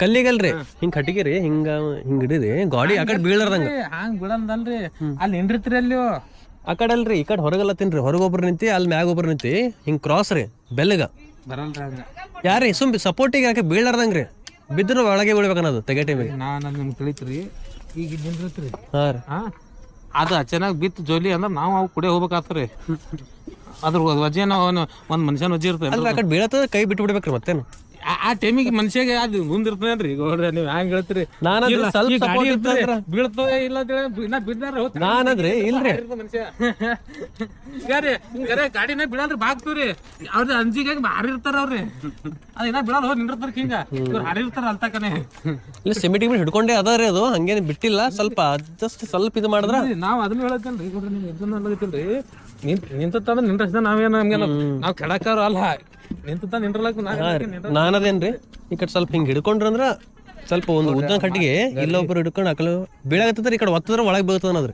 ಕಲ್ಲಿಗಲ್ರಿ ಹಿಂಗ್ ಕಟ್ಟಿಗೆ ರೀ ಹಿಂಗ ಹಿಂಗ್ ಹಿಡಿದು ಗಾಡಿ ಆ ಕಡೆ ಬೀಳಾರ್ದಂಗ ಹಂಗ್ ಬಿಡಲ್ದಲ್ರಿ. ಅಲ್ಲಿ ನಿಂಡಿರ್ತೀರಿ ಅಲ್ಲಿ ಆ ಕಡೆ ಅಲ್ರಿ ಈ ಕಡೆ ಹೊರಗೆಲ್ಲ ತಿನ್ರಿ. ಹೊರಗೊಬ್ರು ನಿಂತಿ ಅಲ್ಲಿ ಮ್ಯಾಗ ಒಬ್ರು ನಿಂತಿ ಹಿಂಗ್ ಕ್ರಾಸ್ ರೀ ಬೆಲ್ಲಗ ಬರಲ್ರಿ ಹಂಗ. ಯಾರೀ ಸುಮ್ ಸಪೋರ್ಟಿಗೆ ಯಾಕೆ ಬೀಳಾರ್ದಂಗ್ರಿ ಬಿದ್ರು ಒಳಗೆ ಬೀಳ್ಬೇಕನ್ನೋದು ತೆಗೆ ಟೈಮಿಗೆ. ನಾನು ನಿಮ್ಗೆ ತಿಳಿತ್ರಿ. ಈಗ ನಿಂದಿರ್ತೀರಿ ಹಾಂ ರೀ ಅದು ಚೆನ್ನಾಗಿ ಬಿತ್ತು ಜೋಲಿ ಅಂದ್ರೆ ನಾವು ಅವು ಕುಡಿಯೋ ಹೋಗ್ಬೇಕಾಗ್ತರಿ. ಅದ್ರ ವಜೆ ನಾವು ಒಂದು ಮನುಷ್ಯನ ವಜೆ ಇರ್ತದೆ. ಅಲ್ಲ ಆ ಕಡೆ ಬೀಳತ್ತದ ಕೈ ಬಿಟ್ಟು ಬಿಡ್ಬೇಕ್ರಿ ಮತ್ತೇನು ಆ ಟೈಮಿಗೆ ಮನುಷ್ಯಗೆ ಅದು ಮುಂದಿರ್ತೇನ್ರಿ. ಗೌಡ್ರಿ ನೀವು ಹ್ಯಾಂಗ ಹೇಳ್ತೀರಿ? ನಾನಂದ್ರೆ ಸ್ವಲ್ಪ ಬೀಳ್ತದೆ ಇಲ್ಲ ಬಿದ್ದಾರ ನಾನಂದ್ರೆ ಇಲ್ರಿ ಮನುಷ್ಯ ಗಾಡಿನ ಬಿಡಲ್ರಿ ಬಾಗ್ತವ್ರಿ. ಅವ್ರ ಅಂಜಿಗಾಗಿ ಹಾರಿರ್ತಾರ ಅವ್ರಿ. ಅದ ಇನ್ನ ಬಿಡಲ್ ಹೋಗಿ ನಿಂದಿರ್ತಾರ ಹಿಂಗ ಇವ್ರು ಹಾರಿರ್ತಾರ ಅಲ್ತಕನೆ. ಇಲ್ಲ ಸಿಮೆಂಟ್ ಗಿಮೆಂಟ್ ಹಿಡ್ಕೊಂಡೇ ಅದಾರಿ ಅದು ಹಂಗೇನು ಬಿಟ್ಟಿಲ್ಲ. ಸ್ವಲ್ಪ ಜಸ್ಟ್ ಸ್ವಲ್ಪ ಇದು ಮಾಡಿದ್ರ ನಾವ್ ಅದನ್ನ ಹೇಳತ್ತೇನ್ರಿ. ಗೌಡ್ರಿ ನಿಮ್ಗೆ ಇದನ್ನ ಅನ್ಲಕತ್ತಿಲ್ರಿ. ನಿಂತಂದ್ರೆ ನಿಂದ್ರಸ್ದ ನಾವೇನು ನಮ್ಗೆ ನಾವ್ ಕೆಡಕಾರ ಅಲ್ಲ. ನಿಂತ ನಿಂದ್ರಲಕ್ ನಾನದೇನ್ರಿ ಈ ಕಡೆ ಸ್ವಲ್ಪ ಹಿಂಗ್ ಹಿಡ್ಕೊಂಡ್ರ ಅಂದ್ರ ಸ್ವಲ್ಪ ಒಂದು ಉದ್ದ ಕಟ್ಟಿಗೆ ಇಲ್ಲೊಬ್ರು ಹಿಡ್ಕೊಂಡು ಹಾಕಲು ಬೀಳಾಗತ್ತದ್ರಿ. ಈ ಕಡೆ ಒತ್ತದ್ರ ಒಳಗೆ ಬೀಳ್ತದ ಅನ್ನೋದ್ರಿ.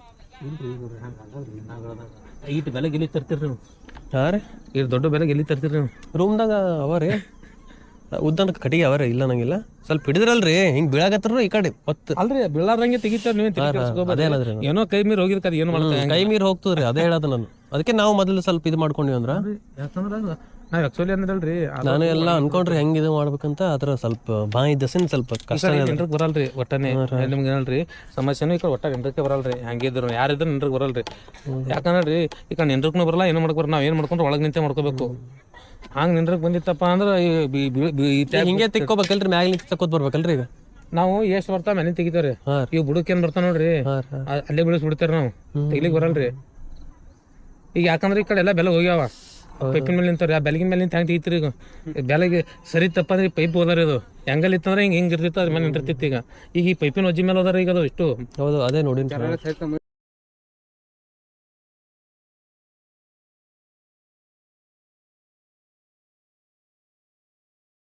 ಈಟ್ ಬೆಲೆ ಗೆಲ್ಲಿ ತರ್ತೀರಿ ನೀವು? ಹಾಂ ರೀ ಇದು ದೊಡ್ಡ ಬೆಲೆ ಗೆಲ್ಲಿ ತರ್ತೀರಿ ನೀವು? ರೂಮ್ದಾಗ ಅವರಿ ಉದ್ದನ ಕಟ್ಟಿಗೆ ಅವರ ಇಲ್ಲ ನಂಗಿಲ್ಲ. ಸ್ವಲ್ಪ ಹಿಡಿದ್ರಲ್ರಿ ಹಿಂಗ್ ಬೀಳಾಗತ್ರ ಈ ಕಡೆ ಒತ್ತು ಅಲ್ರಿ ಬೀಳಾರಂಗೆ ತೆಗಿತಾರ ನೀವು. ಅದೇನದ್ರಿ ಏನೋ ಕೈ ಮೀರ್ ಹೋಗಿರ್ತಾರೆ. ಏನು ಮಾಡ್ತಾರೆ ಕೈ ಮೀರ್ ಹೋಗ್ತದ್ರಿ ಅದೇ ಹೇಳೋದು ನಾನು. ಅದಕ್ಕೆ ನಾವು ಮೊದಲು ಸ್ವಲ್ಪ ಇದು ಮಾಡ್ಕೊಂಡಿವಿ ಅಂದ್ರ ಯಾಕಂದ್ರ ನಾವ್ ಆಕ್ಚುಲಿ ಅಂದ್ರಲ್ರಿ ನಾನು ಎಲ್ಲ ಅನ್ಕೊಂಡ್ರಿ ಹೆಂಗ್ ಇದು ಮಾಡ್ಬೇಕಂತ ಅದ್ರ ಸ್ವಲ್ಪ ಬಾಯಿ ದಸಿನ ಸ್ವಲ್ಪ ಕಷ್ಟ ನೆಂಟ್ರಿಗೆ ಬರಲ್ರಿ ಒಟ್ಟನೆ. ನಿಮ್ಗೆ ಏನಲ್ರಿ ಸಮಸ್ಯೆನೂ ಈ ಕಡೆ ಒಟ್ಟ ನೆಂಟ್ರಕ್ಕೆ ಬರಲ್ರಿ. ಹಂಗಿದ್ರು ಯಾರಿದ್ರು ನೆಂಟ್ರಿಗೆ ಬರಲ್ರಿ. ಯಾಕಂದ್ರಿ ಈಗ ನೆಂಟ್ರಕ್ಕೂ ಬರಲ್ಲ ಏನು ಮಾಡ್ಕೊಬಾರ. ನಾವ್ ಏನ್ ಮಾಡ್ಕೊಂಡ್ರೆ ಒಳಗ್ ನಿಂತೆ ಮಾಡ್ಕೋಬೇಕು. ಹಂಗ್ ನಿಂದ್ರಕ್ ಬಂದಿತ್ತಪ್ಪ ಅಂದ್ರೆ ಹಿಂಗೆ ತಿಕ್ಕೋಬೇಕಲ್ರಿ ಮ್ಯಾಗ ನಿಂತ ತಕ್ಕೋತ್ ಬರ್ಬೇಕಲ್ರಿ. ಈಗ ನಾವು ಎಷ್ಟು ಬರ್ತಾವ ಮನೆ ತೆಗಿತಾವ್ರಿ. ಇವ್ ಬುಡಕ್ ಏನ್ ಬರ್ತಾವ ನೋಡ್ರಿ ಅಲ್ಲೇ ಬಿಡಿಸ್ ಬಿಡ್ತಾರ. ನಾವು ತೆಗಿಲಿಕ್ ಬರಲ್ರಿ. ಈಗ ಯಾಕಂದ್ರೆ ಈ ಕಡೆ ಎಲ್ಲ ಬೆಲೆ ಹೋಗ್ಯಾವ. ಪೈಪಿನ ಮೇಲೆ ನಿಂತವ್ರಿ. ಆ ಬೆಳಗಿನ ಮೇಲೆ ನಿಂತ ಹೆಂಗ್ ತೆಗಿತೀರಿ? ಈಗ ಬೆಳಗ್ಗೆ ಸರಿ ತಪ್ಪಂದ್ರೆ ಪೈಪ್ ಹೋದಾರ. ಇದು ಹೆಂಗಲ್ ಇತ್ತಂದ್ರೆ ಹಿಂಗ್ ಇರ್ತಿತ್ತು ಅದ್ರ ಮೇಲೆ ನಿಂತಿರ್ತಿತ್ತು. ಈಗ ಈ ಪೈಪಿನ ವಜ್ಜಿ ಮೇಲೆ ಹೋದಾರ ಈಗ ಅದು ಇಷ್ಟು. ಹೌದು ಅದೇ ನೋಡಿ